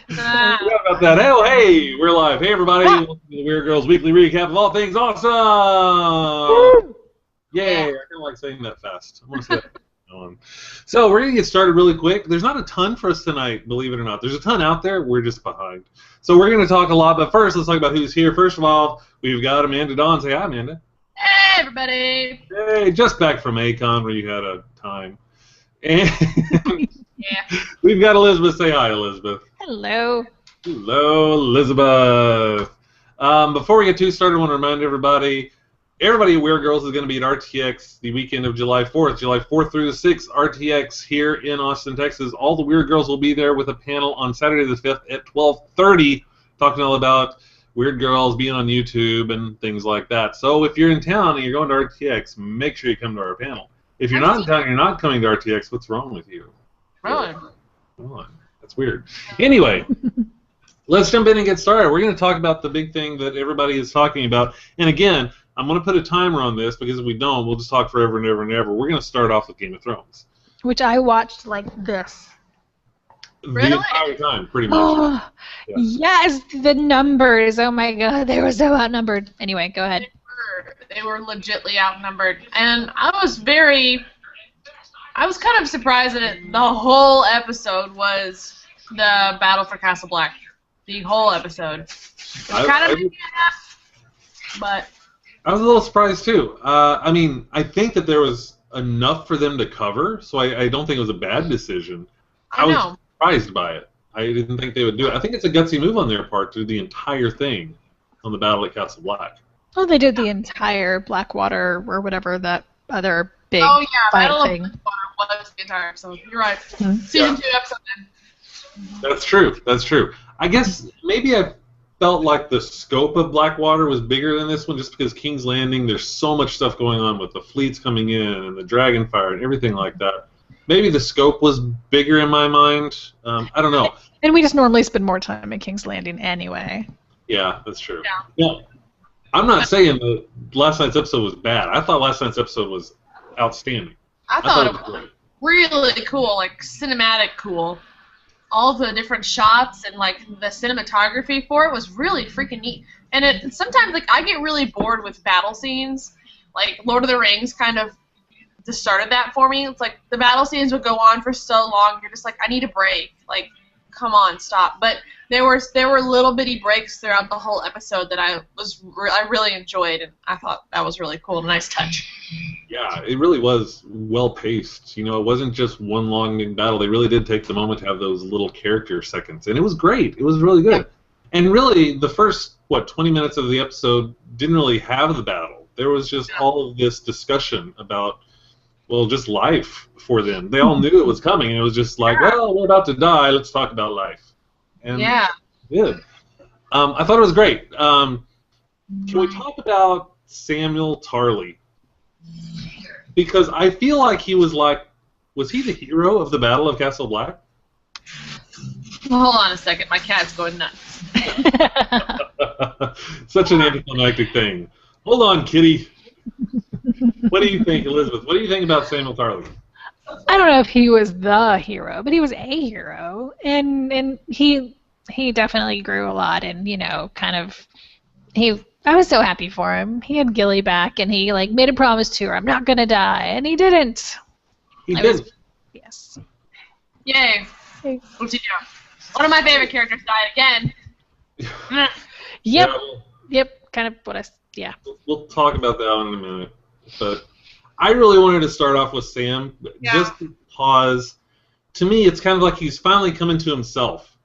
Forgot about that. Oh, hey, we're live. Hey, everybody. Welcome to the Weird Girls Weekly Recap of all things awesome. Yay. I kind of like saying that fast. I want to say that. So we're going to get started really quick. There's not a ton for us tonight, believe it or not. There's a ton out there. We're just behind. So we're going to talk a lot, but first, let's talk about who's here. First of all, we've got Amanda Dawn. Say hi, Amanda. Hey, everybody. Hey, just back from Acon where you had a time. And Yeah. we've got Elizabeth. Say hi, Elizabeth. Hello. Hello, Elizabeth. Before we get too started, I want to remind everybody at Weird Girls is going to be at RTX the weekend of July 4th. July 4th through the 6th, RTX here in Austin, Texas. All the Weird Girls will be there with a panel on Saturday the 5th at 12:30, talking all about Weird Girls being on YouTube and things like that. So if you're in town and you're going to RTX, make sure you come to our panel. If you're not in town and you're not coming to RTX, what's wrong with you? Really? Come on. That's weird. Anyway, let's jump in and get started. We're going to talk about the big thing that everybody is talking about. And again, I'm going to put a timer on this because if we don't, we'll just talk forever and ever and ever. We're going to start off with Game of Thrones. Which I watched like this. Really? The entire time, pretty much. Oh, yes, the numbers. Oh my god, they were so outnumbered. Anyway, go ahead. They were legitly outnumbered. And I was kind of surprised that the whole episode was the battle for Castle Black. The whole episode. It was kind of but I was a little surprised too. I mean, I think that there was enough for them to cover, so I don't think it was a bad decision. I was surprised by it. I didn't think they would do it. I think it's a gutsy move on their part to do the entire thing on the Battle at Castle Black. Well, they did the entire Blackwater or whatever that other big fight Battle thing. of Blackwater was the entire episode. You're right. Mm-hmm. Season 2 episode 10. That's true. That's true. I guess maybe I felt like the scope of Blackwater was bigger than this one just because King's Landing, there's so much stuff going on with the fleets coming in and the Dragonfire and everything like that. Maybe the scope was bigger in my mind. I don't know. And we just normally spend more time in King's Landing anyway. Yeah, that's true. Yeah. Well, I'm not saying that last night's episode was bad. I thought last night's episode was outstanding. I thought it was great. really cool, like cinematic cool. All the different shots and like the cinematography for it was really freaking neat. And sometimes like I get really bored with battle scenes. Like Lord of the Rings kind of just started that for me. It's like the battle scenes would go on for so long. You're just like, I need a break. Like, come on, stop. But there were little bitty breaks throughout the whole episode that I really enjoyed, and I thought that was really cool. A nice touch. Yeah, it really was well paced. You know, it wasn't just one long battle. They really did take the moment to have those little character seconds, and it was great. It was really good. Yeah. And really, the first 20 minutes of the episode didn't really have the battle. There was just all of this discussion about, well, just life for them. They all knew it was coming, and it was just like, well, we're about to die. Let's talk about life. And good. I thought it was great. Can we talk about Samuel Tarly? Because I feel like he was he the hero of the Battle of Castle Black? Well, hold on a second. My cat's going nuts. Such an anticlimactic thing. Hold on, kitty. What do you think, Elizabeth? What do you think about Samuel Tarly? I don't know if he was the hero, but he was a hero, and he definitely grew a lot, and I was so happy for him. He had Gilly back, and he made a promise to her, I'm not gonna die, and he didn't. He didn't. Yes. Yay. What's he do? One of my favorite characters died again. Yep. Yep. Kind of what We'll talk about that one in a minute, but I really wanted to start off with Sam, just because, to me, it's kind of like he's finally coming to himself.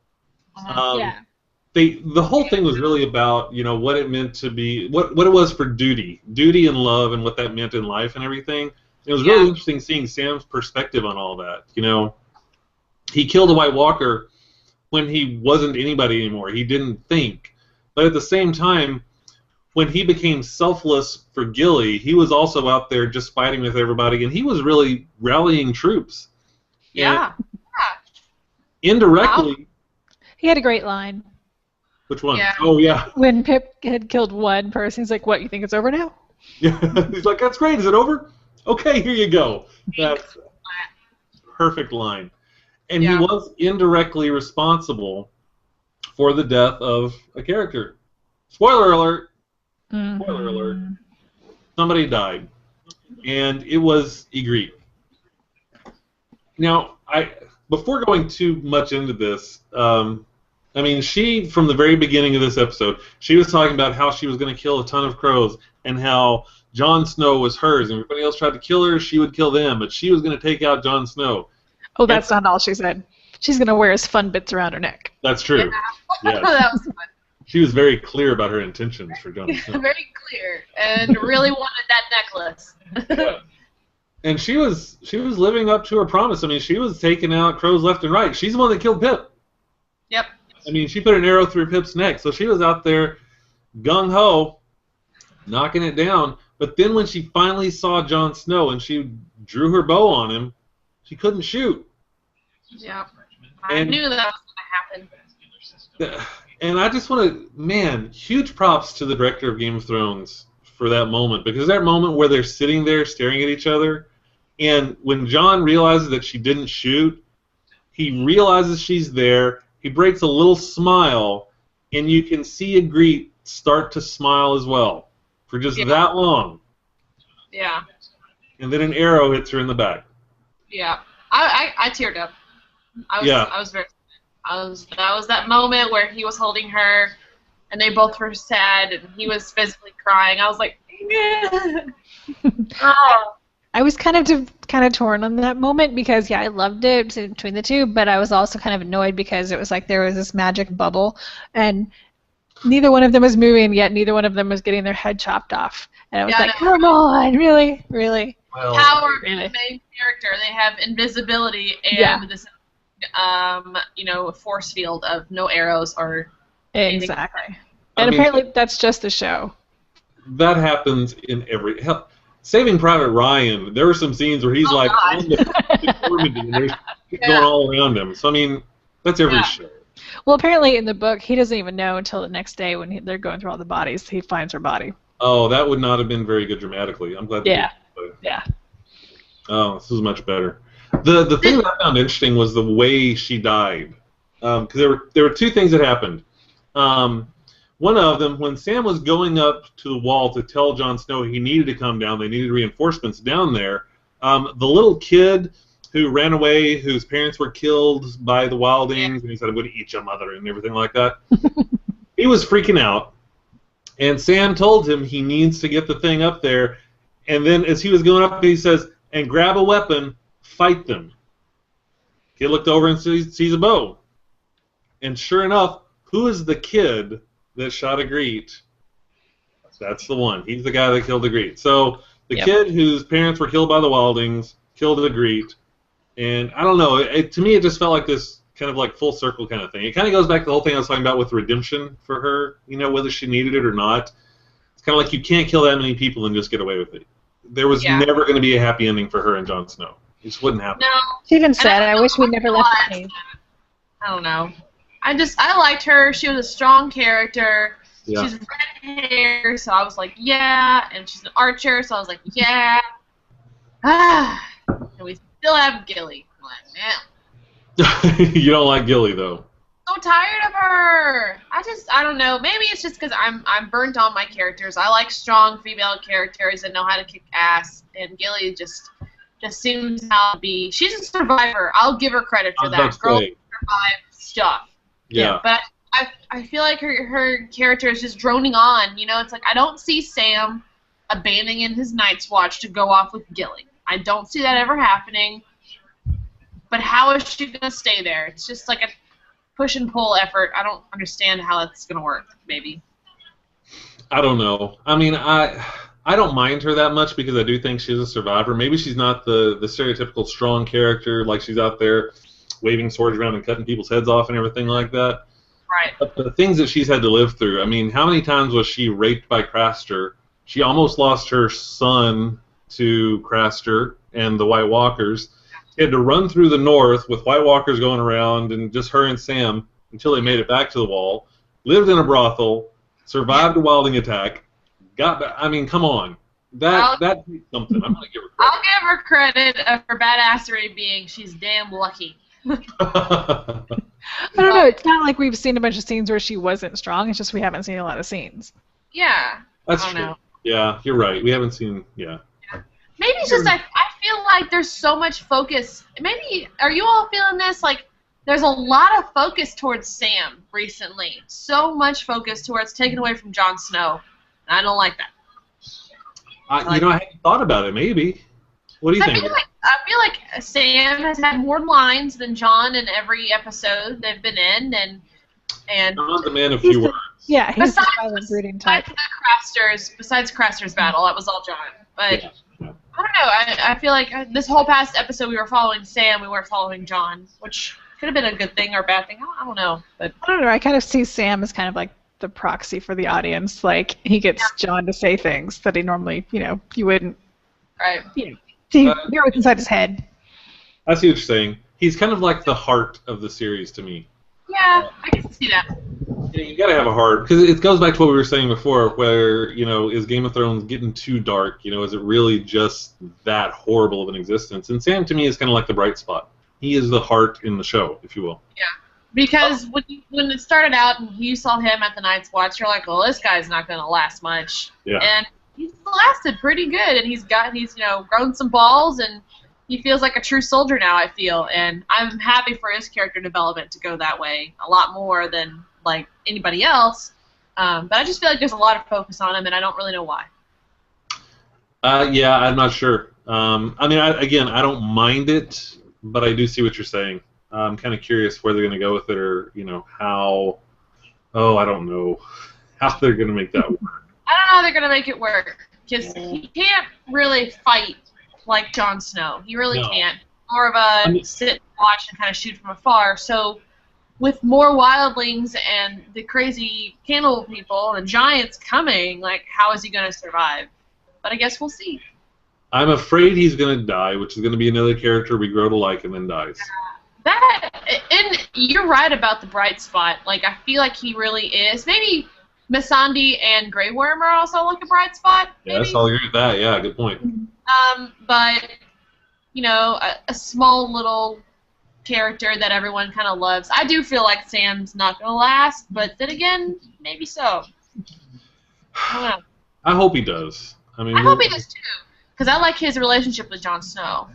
The whole thing was really about, what it meant to be, what it was for duty and love, and what that meant in life and everything. It was really interesting seeing Sam's perspective on all that. He killed a White Walker when he wasn't anybody anymore. He didn't think, but at the same time, when he became selfless for Gilly, he was also out there just fighting with everybody, and he was really rallying troops. Yeah. Indirectly. Wow. He had a great line. Which one? Yeah. Oh, yeah. When Pip had killed one person, he's like, what, you think it's over now? Yeah. He's like, that's great. Is it over? Okay, here you go. That's a perfect line. And he was indirectly responsible for the death of a character. Spoiler alert! Mhm. Spoiler alert. Somebody died. And it was Ygritte. Now, before going too much into this, I mean, she, from the very beginning of this episode, she was talking about how she was going to kill a ton of crows and how Jon Snow was hers, and everybody else tried to kill her, she would kill them, but she was going to take out Jon Snow. Oh, that's not all she said. She's going to wear his fun bits around her neck. That's true. Yeah. Yes. That was fun. She was very clear about her intentions for Jon Snow. Very clear, and really wanted that necklace. Yeah. And she was living up to her promise. I mean, she was taking out crows left and right. She's the one that killed Pip. Yep. I mean, she put an arrow through Pip's neck, so she was out there gung-ho, knocking it down. But then when she finally saw Jon Snow and she drew her bow on him, she couldn't shoot. Yep. I knew that was going to happen. And I just want to, man, huge props to the director of Game of Thrones for that moment, because that moment where they're sitting there staring at each other, and when Jon realizes that she didn't shoot, he realizes she's there, he breaks a little smile, and you can see Ygritte start to smile as well, for just that long. Yeah. And then an arrow hits her in the back. Yeah. I teared up. I was very. That was that moment where he was holding her, and they both were sad, and he was physically crying. I was like, yeah. Oh. I was kind of torn on that moment because I loved it between the two, but I was also kind of annoyed because it was like there was this magic bubble, and neither one of them was moving, yet neither one of them was getting their head chopped off, and I was like, come on, really. Well, Power of the main character. They have invisibility and this, force field of no arrows or anything. Exactly. And apparently that's just the show. That happens in every. Hell, Saving Private Ryan, there were some scenes where he's on the Normandy and there's going all around him. So, I mean, that's every show. Well, apparently in the book, he doesn't even know until the next day when they're going through all the bodies. He finds her body. Oh, that would not have been very good dramatically. I'm glad they did. Yeah. Oh, this is much better. The thing that I found interesting was the way she died. Because there were two things that happened. One of them, when Sam was going up to the wall to tell Jon Snow he needed to come down, they needed reinforcements down there, the little kid who ran away, whose parents were killed by the wildings, and he said, I'm going to eat your mother, and everything like that, he was freaking out. And Sam told him he needs to get the thing up there, and then as he was going up, he says, and grab a weapon, fight them. He looked over and sees a bow. And sure enough, who is the kid that shot Ygritte? That's the one. He's the guy that killed Ygritte. So the kid whose parents were killed by the wildings killed Ygritte. And I don't know, to me it just felt like this kind of like full circle kind of thing. It kind of goes back to the whole thing I was talking about with redemption for her, whether she needed it or not. It's kind of like you can't kill that many people and just get away with it. There was never going to be a happy ending for her and Jon Snow. It just wouldn't happen. No. She even said, I wish we never left the cave. I don't know. I liked her. She was a strong character. Yeah. She's red hair, so I was like, yeah. And she's an archer, so I was like, yeah. And we still have Gilly. I'm like, man. You don't like Gilly, though. So tired of her. I don't know. Maybe it's just because I'm burnt on my characters. I like strong female characters that know how to kick ass, and Gilly just seems how to be. She's a survivor. I'll give her credit for that. Girl survived stuff. Yeah. But I feel like her character is just droning on. It's like I don't see Sam abandoning his Night's Watch to go off with Gilly. I don't see that ever happening. But how is she going to stay there? It's just like a push and pull effort. I don't understand how that's going to work, maybe. I don't know. I mean, I don't mind her that much because I do think she's a survivor. Maybe she's not the stereotypical strong character, like she's out there waving swords around and cutting people's heads off and everything like that. Right. But the things that she's had to live through, I mean, how many times was she raped by Craster? She almost lost her son to Craster and the White Walkers. She had to run through the north with White Walkers going around and just her and Sam until they made it back to the wall. Lived in a brothel, survived a wilding attack. I mean, come on. That takes something. I'm going to give her credit. I'll give her credit for badassery being she's damn lucky. I don't know. It's not like we've seen a bunch of scenes where she wasn't strong. It's just we haven't seen a lot of scenes. Yeah. That's I don't true. know. Yeah, you're right. We haven't seen. Yeah. Maybe it's just I feel like there's so much focus. Maybe are you all feeling this? Like there's a lot of focus towards Sam recently. So much focus towards taken away from Jon Snow. And I don't like that. I hadn't thought about it. Maybe. What do you think? I feel like Sam has had more lines than Jon in every episode they've been in, and John's a man of few words. Yeah, he's the silent brooding type. Besides Craster's battle, that was all Jon. But Yeah. I don't know. I feel like this whole past episode we were following Sam, we weren't following Jon, which could have been a good thing or a bad thing. I don't know. But I don't know. I kind of see Sam as kind of like the proxy for the audience. Like he gets Jon to say things that he normally, you wouldn't, right. hear what's inside his head. I see what you're saying. He's kind of like the heart of the series to me. Yeah, I can see that. Yeah, you gotta have a heart, because it goes back to what we were saying before, where, is Game of Thrones getting too dark? Is it really just that horrible of an existence? And Sam, to me, is kind of like the bright spot. He is the heart in the show, if you will. Yeah, because when it started out and you saw him at the Night's Watch, you're like, well, this guy's not going to last much. Yeah. And he's lasted pretty good, and he's grown some balls, and he feels like a true soldier now, I feel. And I'm happy for his character development to go that way a lot more than like anybody else, but I just feel like there's a lot of focus on him, and I don't really know why. Yeah, I'm not sure. I don't mind it, but I do see what you're saying. I'm kind of curious where they're going to go with it, or how. Oh, I don't know how they're going to make that work. I don't know how they're going to make it work, because he can't really fight like Jon Snow. He really can't. More of a sit and watch and kind of shoot from afar. So with more wildlings and the crazy cannibal people and giants coming, like, how is he going to survive? But I guess we'll see. I'm afraid he's going to die, which is going to be another character we grow to like and then dies. And you're right about the bright spot. Like, I feel like he really is. Maybe Missandei and Grey Worm are also like a bright spot. Maybe? Yes, I'll agree with that. Yeah, good point. But, a small little character that everyone kind of loves. I do feel like Sam's not going to last, but then again, maybe so. I don't know. I hope he does. I hope he does too, because I like his relationship with Jon Snow.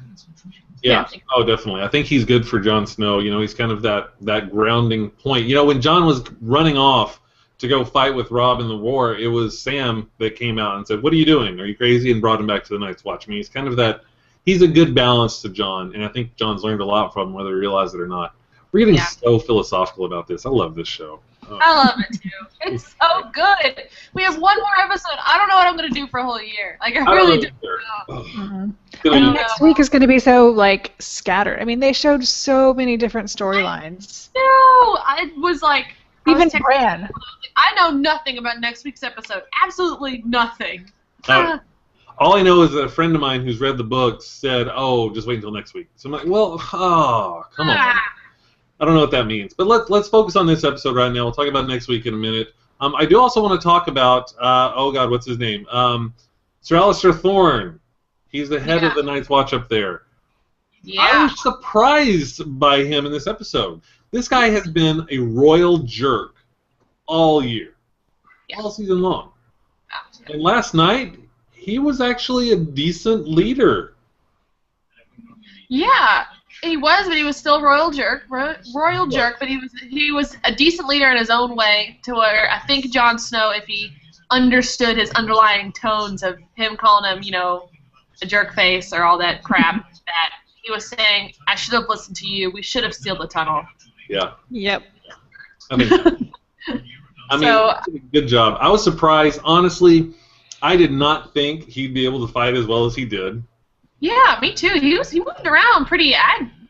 Yeah. Oh, definitely. I think he's good for Jon Snow. He's kind of that grounding point. When Jon was running off to go fight with Robb in the war, it was Sam that came out and said, "What are you doing? Are you crazy?" and brought him back to the Night's Watch. He's kind of that. He's a good balance to Jon, and I think Jon's learned a lot from him, whether he realizes it or not. We're getting so philosophical about this. I love this show. Oh. I love it too. It's so good. We have one more episode. I don't know what I'm going to do for a whole year. Like, I really do. And next week is going to be so, scattered. They showed so many different storylines. No, I was like... Even Bran. I know nothing about next week's episode. Absolutely nothing. All I know is that a friend of mine who's read the books said, "Oh, just wait until next week." So I'm like, "Well, come on." I don't know what that means. But let's focus on this episode right now. We'll talk about next week in a minute. I do also want to talk about what's his name? Sir Alistair Thorne. He's the head of the Night's Watch up there. Yeah. I was surprised by him in this episode. This guy has been a royal jerk all year, all season long. And last night, he was actually a decent leader. Yeah, he was, but he was still royal jerk. Royal jerk, but he was a decent leader in his own way. To where I think Jon Snow, if he understood his underlying tones of him calling him, a jerk face or all that crap, that he was saying, "I should have listened to you. We should have sealed the tunnel." Yeah. Yep. Good job. I was surprised. Honestly, I did not think he'd be able to fight as well as he did. Yeah, me too. He moved around pretty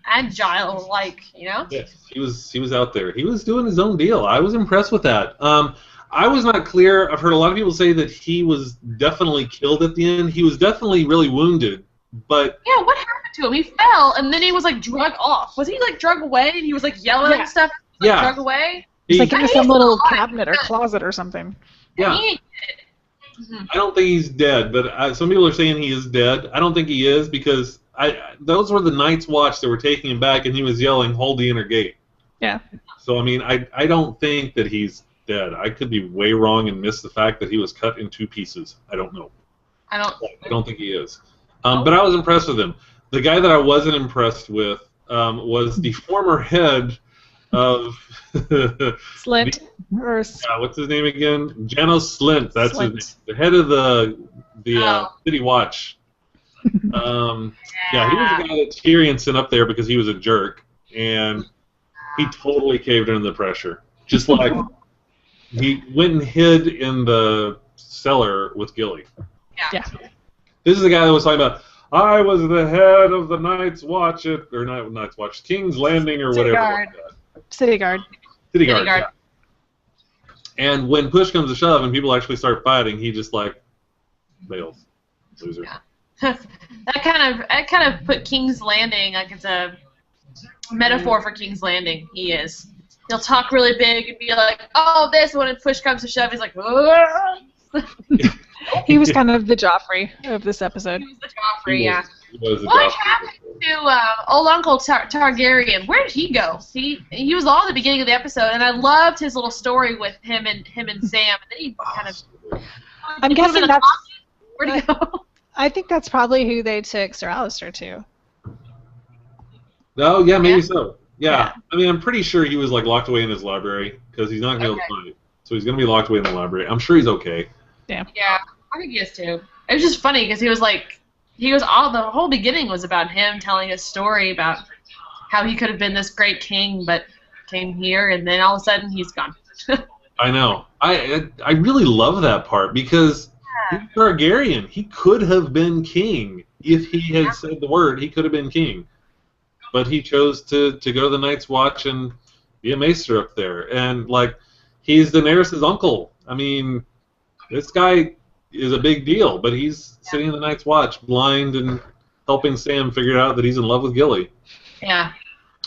agile, Yes, he was out there. He was doing his own deal. I was impressed with that. I was not clear. I've heard a lot of people say that he was definitely killed at the end. He was definitely really wounded, but yeah, what happened to him? He fell, and then he was drug off. Was he drug away, and he was yelling and stuff? Drug away. He's in some little cabinet or closet or something. Yeah. I don't think he's dead, but some people are saying he is dead. I don't think he is, because those were the Night's Watch that were taking him back, and he was yelling, "Hold the inner gate." Yeah. So I mean, I don't think that he's dead. I could be way wrong and miss the fact that he was cut in 2 pieces. I don't know. I don't think he is. But I was impressed with him. The guy that I wasn't impressed with was the former head of Slint. what's his name again? Janos Slint. That's Slint. his name. The head of the City Watch. Yeah, he was the guy that Tyrion sent up there because he was a jerk, and he totally caved under the pressure. Just like he went and hid in the cellar with Gilly. Yeah. This is the guy that was talking about, I was the head of the Night's Watch or not Night's Watch, King's Landing or City whatever. Guard. City Guard. City Guard. Yeah. And when push comes to shove and people actually start fighting, he just like bails. Loser. Yeah. that kind of put King's Landing like it's a metaphor for King's Landing. He is. He'll talk really big and be like, "Oh, this." When push comes to shove, he's like, "Whoa." He was kind of the Joffrey of this episode. He was the Joffrey, yeah. What happened to old Uncle Targaryen? Where did he go? He was all at the beginning of the episode, and I loved his little story with him and Sam. And then he kind of. I'm guessing that's. Where'd he go? I think that's probably who they took Sir Alistair to. Oh yeah, maybe so. Yeah, I mean, I'm pretty sure he was like locked away in his library because he's not going to be able to fight. So he's going to be locked away in the library. I'm sure he's okay. Yeah. Yeah, I think he is too. It was just funny because the whole beginning was about him telling a story about how he could have been this great king, but came here, and then all of a sudden he's gone. I know. I really love that part because he's Targaryen. He could have been king if he had said the word. He could have been king, but he chose to go to the Night's Watch and be a maester up there, and like he's Daenerys' uncle. I mean, this guy is a big deal, but he's sitting in the Night's Watch, blind, and helping Sam figure out that he's in love with Gilly. Yeah.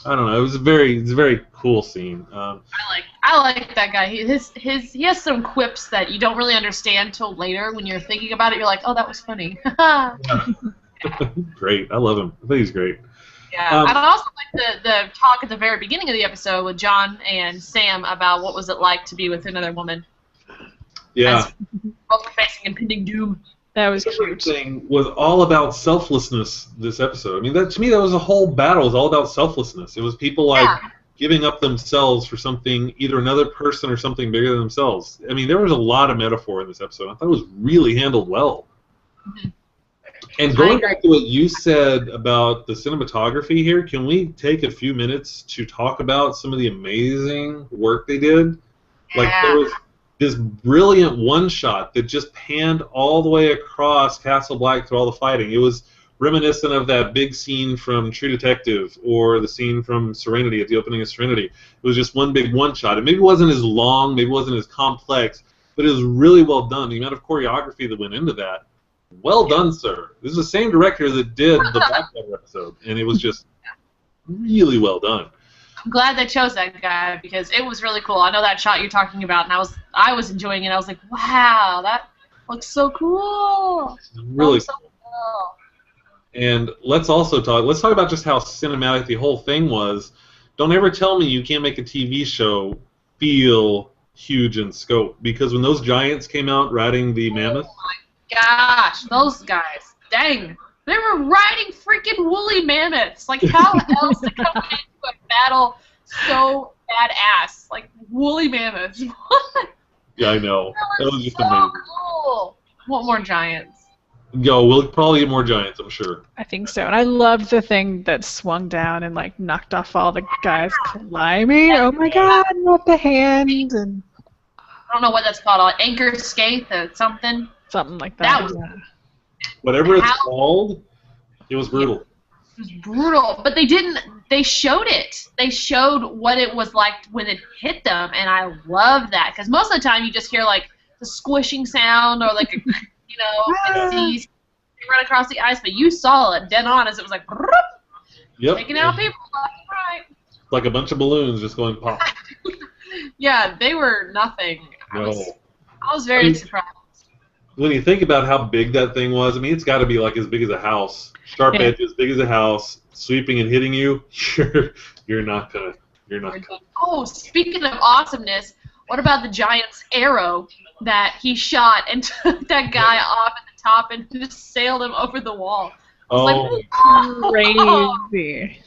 I don't know. It's a very cool scene. I like that guy. He has some quips that you don't really understand till later. When you're thinking about it, you're like, oh, that was funny. Great. I love him. I think he's great. Yeah. And I also like the talk at the very beginning of the episode with Jon and Sam about what was it like to be with another woman. Yeah. As both were facing impending doom. That was cute. Everything was all about selflessness this episode. I mean, to me, that was a whole battle. It was all about selflessness. It was people like giving up themselves for something, either another person or something bigger than themselves. I mean, there was a lot of metaphor in this episode. I thought it was really handled well. Mm-hmm. And going back to what you said about the cinematography here, can we take a few minutes to talk about some of the amazing work they did? Like, there was this brilliant one-shot that just panned all the way across Castle Black through all the fighting. It was reminiscent of that big scene from True Detective or the scene from Serenity at the opening of Serenity. It was just one big one-shot. It maybe wasn't as long, maybe wasn't as complex, but it was really well done. The amount of choreography that went into that, well done, sir. This is the same director that did the Blackwater episode, and it was just really well done. I'm glad they chose that guy because it was really cool. I know that shot you're talking about, and I was enjoying it. I was like, wow, that looks so cool. Really so cool. And let's talk about just how cinematic the whole thing was. Don't ever tell me you can't make a TV show feel huge in scope, because when those giants came out riding the mammoth. Oh my gosh, those guys, dang. They were riding freaking woolly mammoths. Like, how else to come into a battle so badass? Like, woolly mammoths. Yeah, I know. That was just so amazing. Cool. Want more giants. Yo, we'll probably get more giants, I'm sure. I think so. And I loved the thing that swung down and, like, knocked off all the guys climbing. Oh, my God. I love the hands. And I don't know what that's called. Anchor skate or something. Something like that. That was... Whatever it's called, it was brutal. It was brutal, but they showed it. They showed what it was like when it hit them, and I love that, because most of the time you just hear, like, the squishing sound or, like, a seas run across the ice, but you saw it dead on as it was like, taking out people left and right. Like a bunch of balloons just going pop. Yeah, they were nothing. I was very surprised. when you think about how big that thing was, I mean, it's got to be like as big as a house. Sharp Yeah. edge as big as a house, sweeping and hitting you. You're not gonna. Oh, speaking of awesomeness, what about the Giant's arrow that he shot and took that guy off at the top and just sailed him over the wall? I was Oh, Crazy. holy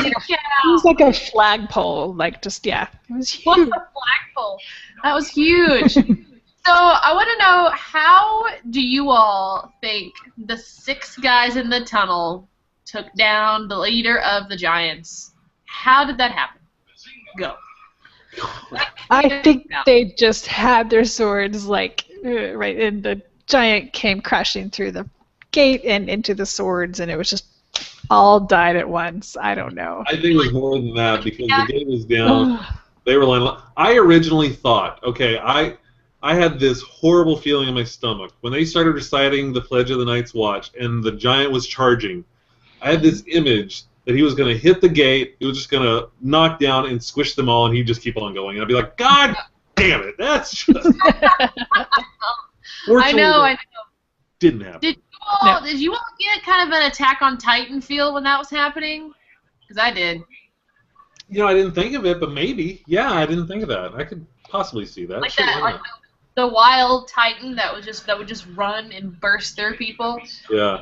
It cow! was like a flagpole, like just it was What huge. a flagpole! That was huge. So I want to know, how do you all think the 6 guys in the tunnel took down the leader of the Giants? How did that happen? Go. I think they just had their swords right, and the giant came crashing through the gate and into the swords, and it was just all died at once. I don't know. I think it was more than that because the game was down. They were lying. I originally thought, okay, I had this horrible feeling in my stomach when they started reciting the Pledge of the Night's Watch and the giant was charging. I had this image that he was going to hit the gate, he was just going to knock down and squish them all, and he'd just keep on going. And I'd be like, God damn it, that's just... I know. Didn't happen. Did you all get kind of an Attack on Titan feel when that was happening? Because I did. You know, I didn't think of it, but maybe. Yeah, I didn't think of that. I could possibly see that. Like Sure, that, why like not? the wild Titan that would just run and burst through people. Yeah.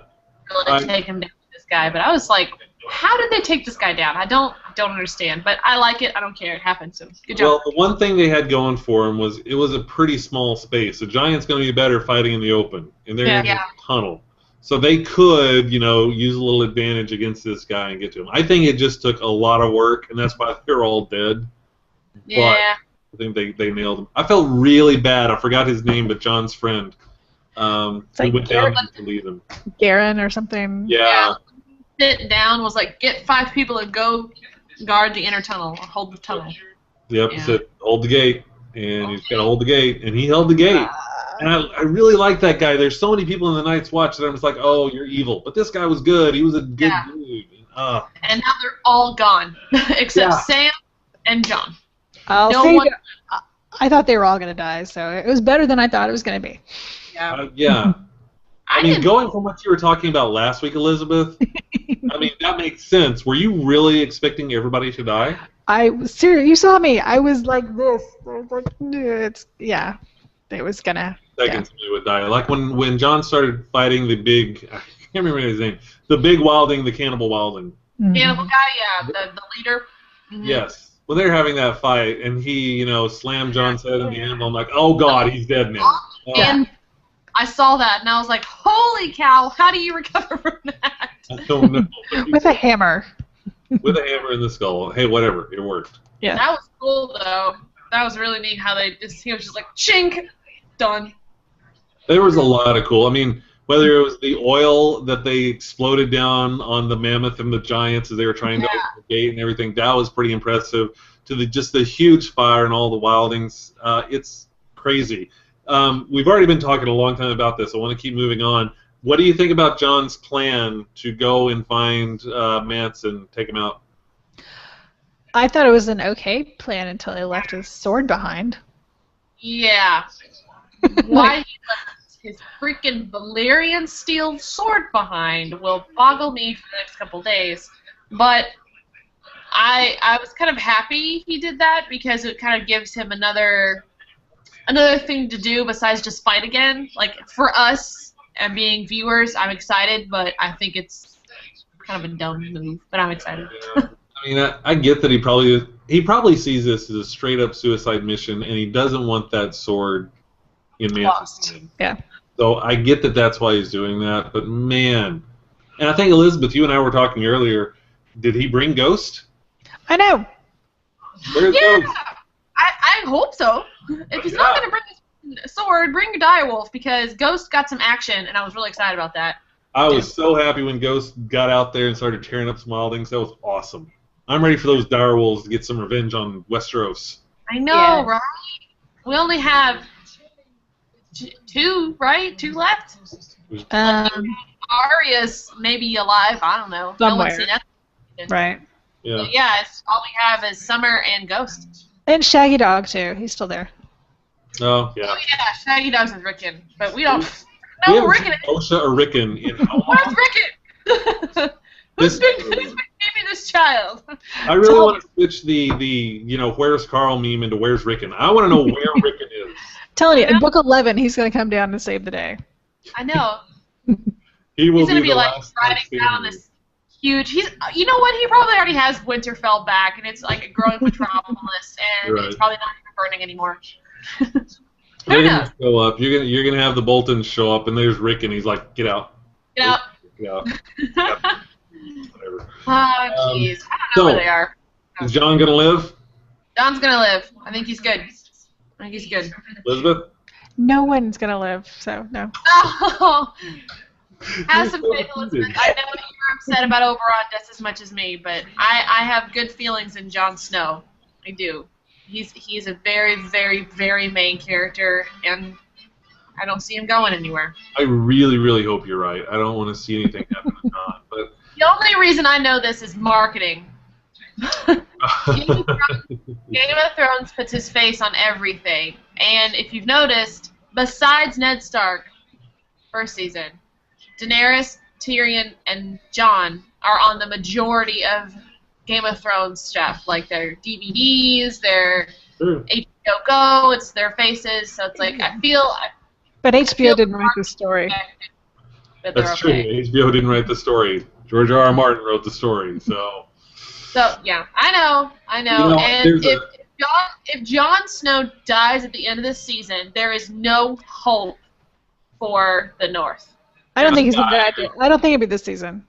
Really take him down with this guy, but I was like, how did they take this guy down? I don't understand, but I like it. I don't care. It happened. So good job. Well, the one thing they had going for him was it was a pretty small space. The Giant's going to be better fighting in the open, and they're in a tunnel. So they could, use a little advantage against this guy and get to him. I think it just took a lot of work, and that's why they're all dead. Yeah. But I think they nailed him. I felt really bad. I forgot his name, but John's friend. Who went down to lead him. Garen or something. Yeah. Sit down was like, get 5 people to go guard the inner tunnel or hold the tunnel. Yep, he said, hold the gate. And he's got to hold the gate. And he held the gate. And I really like that guy. There's so many people in the Night's Watch that I'm just like, oh, you're evil. But this guy was good. He was a good dude. And now they're all gone, except Sam and John. I thought they were all going to die, so it was better than I thought it was going to be. Yeah. I mean, going from what you were talking about last week, Elizabeth, I mean, that makes sense. Were you really expecting everybody to die? I was serious. You saw me. I was like this. I was like, it was going to... Somebody would die. Like when John started fighting the big... I can't remember his name. The big Wilding, the Cannibal Wilding. Cannibal guy, the leader. Mm-hmm. Yes. When they were having that fight, and he, slammed John's head in the anvil, I'm like, oh, God, he's dead now. And I saw that, and I was like, holy cow, how do you recover from that? I don't know. With a hammer. With a hammer in the skull. Hey, whatever. It worked. Yeah. That was cool, though. That was really neat how he was just like, chink, done. There was a lot of cool. I mean, whether it was the oil that they exploded down on the mammoth and the giants as they were trying to open the gate and everything, that was pretty impressive. To just the huge fire and all the wildings, it's crazy. We've already been talking a long time about this. I want to keep moving on. What do you think about John's plan to go and find Mance and take him out? I thought it was an okay plan until he left his sword behind. Yeah. Why he left his freaking Valyrian steel sword behind will boggle me for the next couple days. But I was kind of happy he did that because it kind of gives him another thing to do besides just fight again. Like, for us and being viewers, I'm excited, but I think it's kind of a dumb move. But I'm excited. Yeah. I mean, I get that he probably sees this as a straight up suicide mission, and he doesn't want that sword in Mance's hand. Yeah. So I get that that's why he's doing that, but man, and I think Elizabeth, you and I were talking earlier. Did he bring Ghost? I know. Where's Ghost? I hope so. If he's not going to bring his sword, bring your direwolf, because Ghost got some action, and I was really excited about that. I was so happy when Ghost got out there and started tearing up some wildings. That was awesome. I'm ready for those direwolves to get some revenge on Westeros. I know, right? We only have 2, right? 2 left? Arya's maybe alive. I don't know. Somewhere. No one's seen that. Right. Yeah. But yeah, all we have is Summer and Ghost. And Shaggy Dog, too. He's still there. Oh, yeah. Oh yeah, Shaggy does with Rickon, but we don't We know who haven't Rickon seen is. OSHA or Rickon in how long? Where's Rickon? who's been naming this child? I really want to switch the Where's Carl meme into Where's Rickon. I want to know where Rickon is. Telling you, in book 11, he's going to come down and save the day. I know. He will He's gonna be be the like last riding down this huge. You know what? He probably already has Winterfell back, and it's like a growing metropolis, and Right. it's probably not even burning anymore. They're Who gonna knows? show up. You're gonna have the Boltons show up, and there's Rickon. He's like, get out. Get out. Get out. Whatever. Oh, jeez. I don't know where they are. Is John gonna live? John's gonna live. I think he's good. I think he's good. Elizabeth? No one's going to live, so no. Oh, have some You're so faith, Elizabeth. defeated. I know you're upset about Oberon just as much as me, but I have good feelings in Jon Snow. I do. He's a very, very, very main character, and I don't see him going anywhere. I really, really hope you're right. I don't want to see anything happen to John, but The only reason I know this is marketing. Game of Thrones puts his face on everything, and if you've noticed, besides Ned Stark, first season, Daenerys, Tyrion, and Jon are on the majority of Game of Thrones stuff, like their DVDs, their Sure. HBO Go, it's their faces, so it's like, I feel But HBO didn't write the story. that they're That's okay. true. HBO didn't write the story. George R. R. Martin wrote the story, so. So, yeah, I know. You know, And there's if Jon Snow dies at the end of this season, there is no hope for the North. I don't think he's a bad idea. I don't think it'd be this season.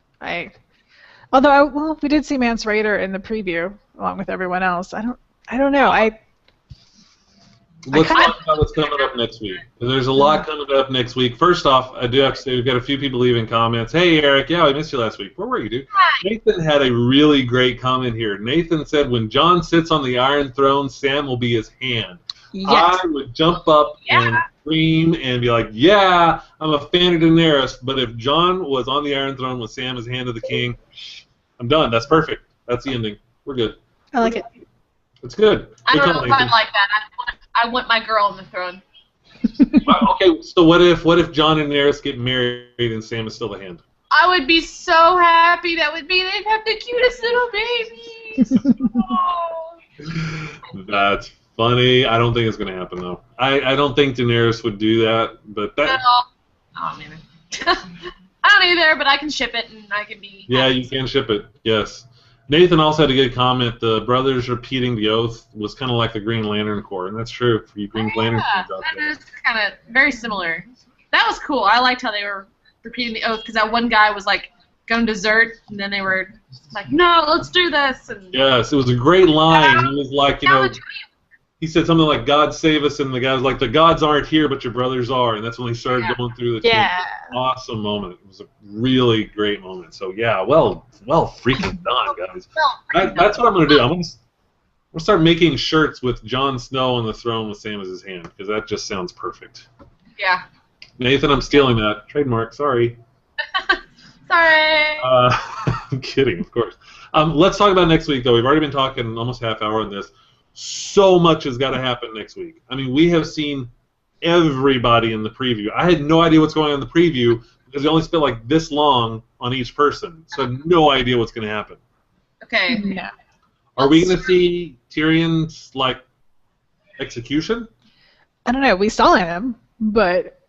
Although we did see Mance Rayder in the preview along with everyone else. I don't know. Let's talk about what's coming up next week. There's a lot coming up next week. First off, I do have to say we've got a few people leaving comments. Hey, Eric, yeah, I missed you last week. Where were you, dude? Hi. Nathan had a really great comment here. Nathan said, when John sits on the Iron Throne, Sam will be his hand. Yes. I would jump up and scream and be like, yeah, I'm a fan of Daenerys, but if John was on the Iron Throne with Sam as hand of the king, I'm done. That's perfect. That's the ending. We're good. I like it. It's good. I Good don't know call, if I'd Nathan. like that. I want my girl on the throne. Okay, so what if John and Daenerys get married and Sam is still the hand? I would be so happy. They'd have the cutest little babies. Oh. That's funny. I don't think it's going to happen, though. I don't think Daenerys would do that, but that... I don't either. I don't either, but I can ship it and I can be. Yeah, you can ship it, yes. Nathan also had a good comment. The brothers repeating the oath was kind of like the Green Lantern Corps, and that's true for you Green Lantern Yeah, fans out that there. is kind of very similar. That was cool. I liked how they were repeating the oath because that one guy was like going to desert, and then they were like, "No, let's do this." And Yes, it was a great line. He was like, Now the dream. he said something like, God save us, and the guy was like, the gods aren't here, but your brothers are, and that's when he started going through the Yeah. awesome moment. It was a really great moment. So, yeah, well freaking done, guys. That's what I'm going to do. I'm going to start making shirts with Jon Snow on the throne with Sam as his hand, because that just sounds perfect. Yeah. Nathan, I'm stealing that. Trademark, sorry. Sorry. I'm kidding, of course. Let's talk about next week, though. We've already been talking almost half hour on this. So much has got to happen next week. I mean, we have seen everybody in the preview. I had no idea what's going on in the preview because they only spent like this long on each person, so I have no idea what's going to happen. Okay. No. Are we going to see Tyrion's like execution? I don't know. We saw him, but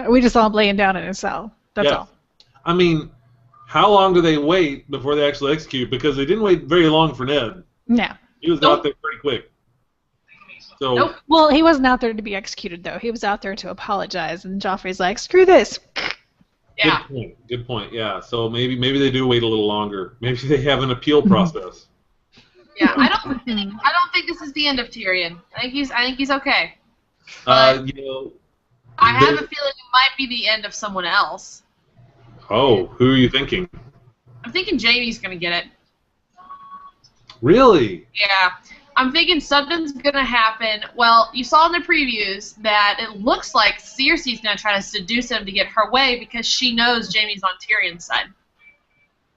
we just saw him laying down in his cell. That's Yeah. all. I mean, how long do they wait before they actually execute? Because they didn't wait very long for Ned. No. He was out there pretty quick. So, Nope. Well, he wasn't out there to be executed, though. He was out there to apologize, and Joffrey's like, screw this. Yeah. Good point. Yeah. So maybe they do wait a little longer. Maybe they have an appeal process. Yeah. I don't think this is the end of Tyrion. I think he's okay. You know. I have a feeling it might be the end of someone else. Oh, who are you thinking? I'm thinking Jaime's gonna get it. Really? Yeah. I'm thinking something's gonna happen. Well, you saw in the previews that it looks like Cersei's gonna try to seduce him to get her way because she knows Jaime's on Tyrion's side.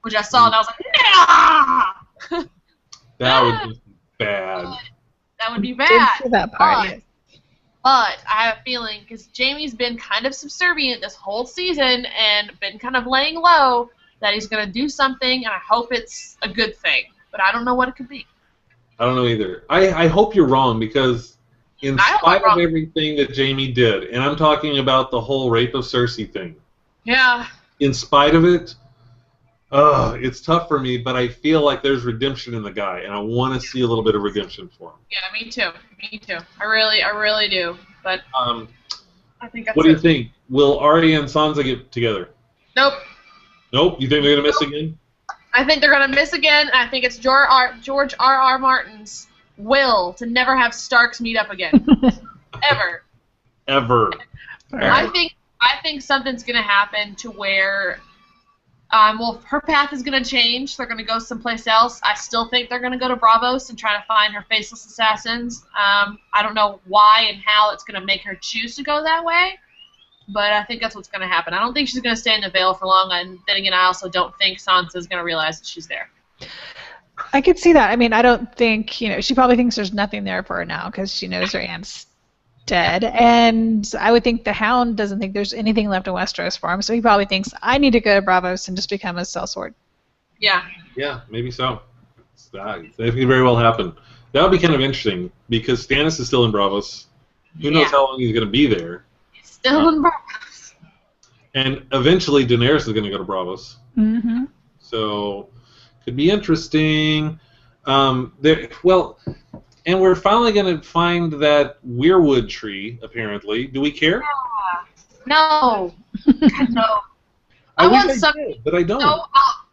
Which I saw and I was like, nah! That would be bad. That would be Did bad. see that part. But But I have a feeling, because Jamie's been kind of subservient this whole season and been kind of laying low, that he's going to do something, and I hope it's a good thing. But I don't know what it could be. I don't know either. I hope you're wrong, because in spite of everything that Jamie did, and I'm talking about the whole rape of Cersei thing. Yeah. In spite of it, it's tough for me, but I feel like there's redemption in the guy, and I want to see a little bit of redemption for him. Yeah, me too. Me too. I really do. But I think that's what do you think? Will Arya and Sansa get together? Nope. Nope? You think they're going to miss again? I think they're going to miss again, and I think it's George R.R. Martin's will to never have Starks meet up again. Ever. Ever. I think something's going to happen to where, her path is going to change. They're going to go someplace else. I still think they're going to go to Braavos and try to find her faceless assassins. I don't know why and how it's going to make her choose to go that way, but I think that's what's going to happen. I don't think she's going to stay in the Vale for long, and then again, I also don't think Sansa's going to realize that she's there. I could see that. I mean, I don't think, she probably thinks there's nothing there for her now because she knows her aunt's dead, and I would think the Hound doesn't think there's anything left in Westeros for him, so he probably thinks, I need to go to Braavos and just become a sellsword. Yeah. Yeah, maybe so. That could very well happen. That would be kind of interesting, because Stannis is still in Braavos. Who knows how long he's going to be there. He's still in Braavos. And eventually Daenerys is going to go to Braavos. Mm-hmm. So, could be interesting. And we're finally going to find that weirwood tree, apparently. Do we care? No. God, no. I want something did, but I don't. so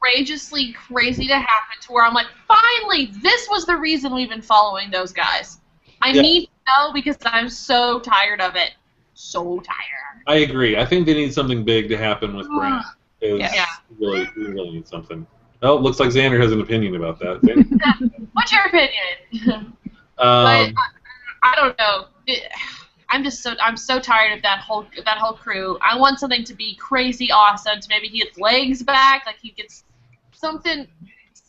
outrageously crazy to happen to where I'm like, finally, this was the reason we've been following those guys. I need to know because I'm so tired of it. So tired. I agree. I think they need something big to happen with Bran. Yeah. We really need something. Oh, looks like Xander has an opinion about that. What's your opinion? But I don't know. I'm so tired of that whole crew. I want something to be crazy awesome. To maybe he gets legs back, like he gets something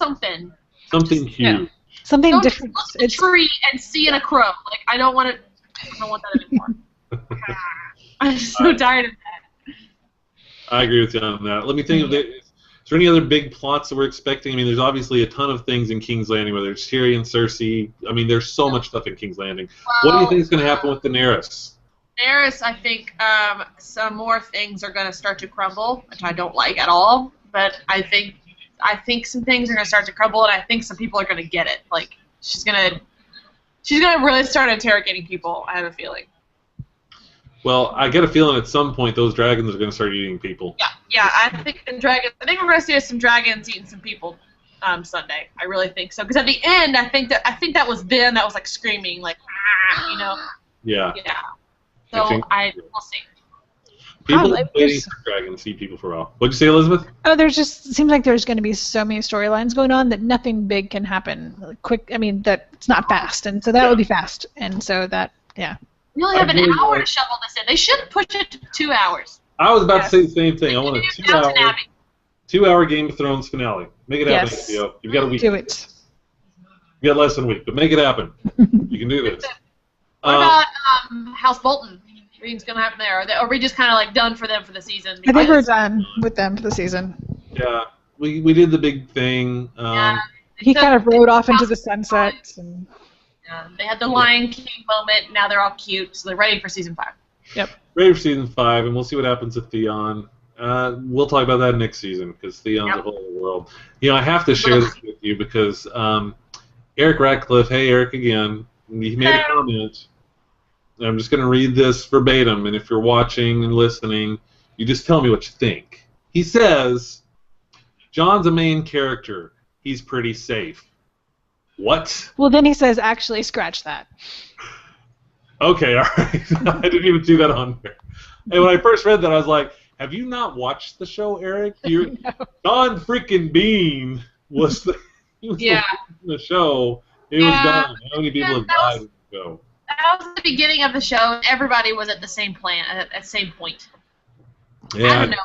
huge. Yeah. Something different. Look at a tree and seeing a crow. Like I don't want that anymore. I'm so tired of that. I agree with you on that. Let me think of it. Is there any other big plots that we're expecting? I mean, there's obviously a ton of things in King's Landing, whether it's Tyrion, Cersei. I mean, there's so much stuff in King's Landing. What do you think is going to happen with Daenerys? Daenerys, I think some more things are going to start to crumble, which I don't like at all. But I think some things are going to start to crumble, and I think some people are going to get it. Like she's going to really start interrogating people. I have a feeling. Well, I get a feeling at some point those dragons are going to start eating people. Yeah. I think we're going to see some dragons eating some people Sunday. I really think so. Because at the end, I think that was them that was like screaming, like, Yeah. Yeah. So we'll see. People have been waiting for dragons to eat people for a while. What'd you say, Elizabeth? Oh, seems like there's going to be so many storylines going on that nothing big can happen quick. I mean, that it's not fast, and so that would be fast, and so that We only have an hour to shovel this in. They should push it to 2 hours. I was about to say the same thing. I want a 2-hour Game of Thrones finale. Make it happen, HBO. You've got a week. Do it. You got less than a week, but make it happen. You can do this. What about House Bolton? What do you think's going to happen there? Are we just kind of like done for them for the season? I think we're done with them for the season. Yeah, we did the big thing. He kind of rode off into the sunset. And they had the Lion King moment. Now they're all cute, so they're ready for season 5. Yep. Ready for season 5, and we'll see what happens with Theon. We'll talk about that next season because Theon's a whole other world. I have to share this with you because Eric Ratcliffe, hey Eric again, he made a comment. I'm just going to read this verbatim, and if you're watching and listening, you just tell me what you think. He says, John's a main character. He's pretty safe. What? Well, then he says, actually, scratch that. Okay, all right. I didn't even see that on there. And when I first read that, I was like, have you not watched the show, Eric? No. John freaking Bean was the show. It was done. How many people have died in the show? That was the beginning of the show. Everybody was at the same at the same point. Yeah. I don't know.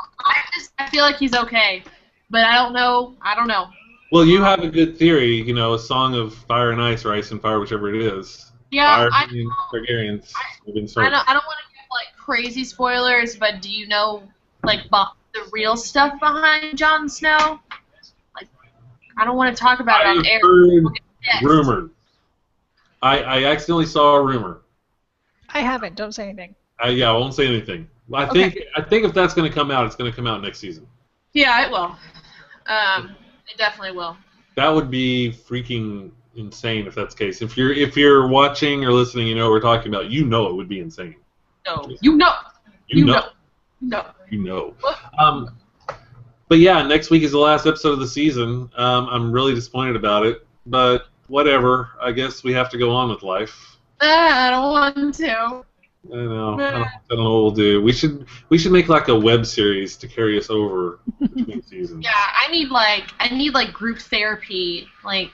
I feel like he's okay, but I don't know. Well, you have a good theory, a song of fire and ice, or ice and fire, whichever it is. Yeah, I Fire Targaryens. don't want to give like crazy spoilers, but do you know like the real stuff behind Jon Snow? Like, I don't want to talk about it on air. Heard We'll get pissed. rumors. I accidentally saw a rumor. I haven't. Don't say anything. I won't say anything. I think if that's going to come out, it's going to come out next season. Yeah, it will. It definitely will. That would be freaking insane if that's the case. If you're watching or listening, you know what we're talking about. You know it would be insane. No, you know. You know. But yeah, next week is the last episode of the season. I'm really disappointed about it, but whatever. I guess we have to go on with life. I don't want to. I know. I don't know what we'll do. We should make like a web series to carry us over between seasons. Yeah, I need like group therapy, like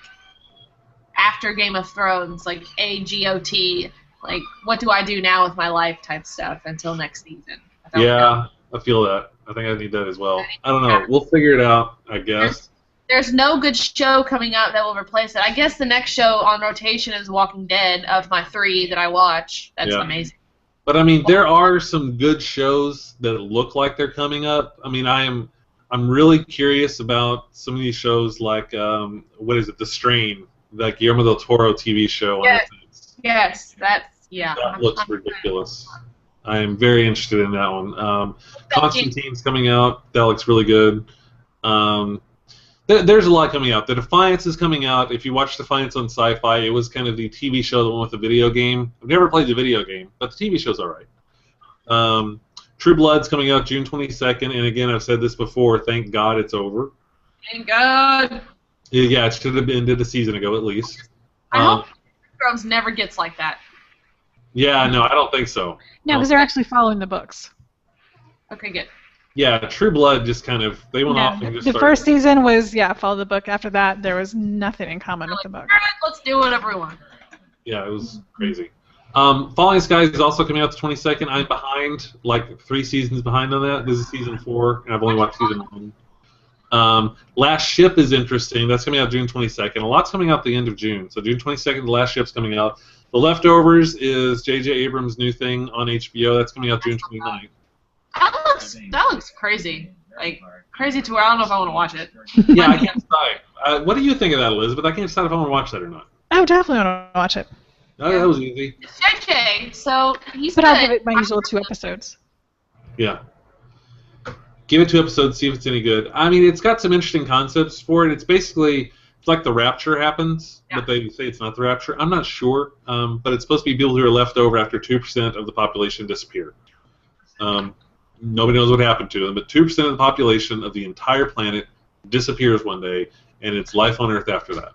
after Game of Thrones, like AGOT, like what do I do now with my life type stuff until next season. I feel that. I think I need that as well. I don't know. We'll figure it out, I guess. There's no good show coming out that will replace it. I guess the next show on rotation is Walking Dead of my 3 that I watch. That's amazing. But I mean, there are some good shows that look like they're coming up. I mean, I'm really curious about some of these shows like what is it, The Strain, that Guillermo del Toro TV show on Netflix. Yes, that looks ridiculous. I am very interested in that one. Constantine's coming out. That looks really good. There's a lot coming out. The Defiance is coming out. If you watch Defiance on Sci-Fi, it was kind of the TV show that went with the video game. I've never played the video game, but the TV show's all right. True Blood's coming out June 22nd, and again, I've said this before, thank God it's over. Thank God. Yeah, it should have ended a season ago at least. I hope Thrones never gets like that. Yeah, no, I don't think so. No, because they're actually following the books. Okay, good. Yeah, True Blood just kind of, they went off and just the first season was, follow the book. After that, there was nothing in common with the book. All right, let's do whatever we want. Yeah, it was crazy. Falling Skies is also coming out the 22nd. I'm behind, like 3 seasons behind on that. This is season 4, and I've only watched season 1. Last Ship is interesting. That's coming out June 22nd. A lot's coming out the end of June. So June 22nd, The Last Ship's coming out. The Leftovers is J.J. Abrams' new thing on HBO. That's coming out June 29th. That looks crazy. Like, crazy to where I don't know if I want to watch it. Yeah, I can't decide. What do you think of that, Elizabeth? I can't decide if I want to watch that or not. I would definitely want to watch it. Oh, that was easy. It's JJ, so he's But good. I'll give it my usual 2 episodes. Yeah. Give it 2 episodes, see if it's any good. I mean, it's got some interesting concepts for it. It's basically, it's like the Rapture happens, but they say it's not the Rapture. I'm not sure, but it's supposed to be people who are left over after 2% of the population disappear. Nobody knows what happened to them, but 2% of the population of the entire planet disappears one day, and it's life on Earth after that.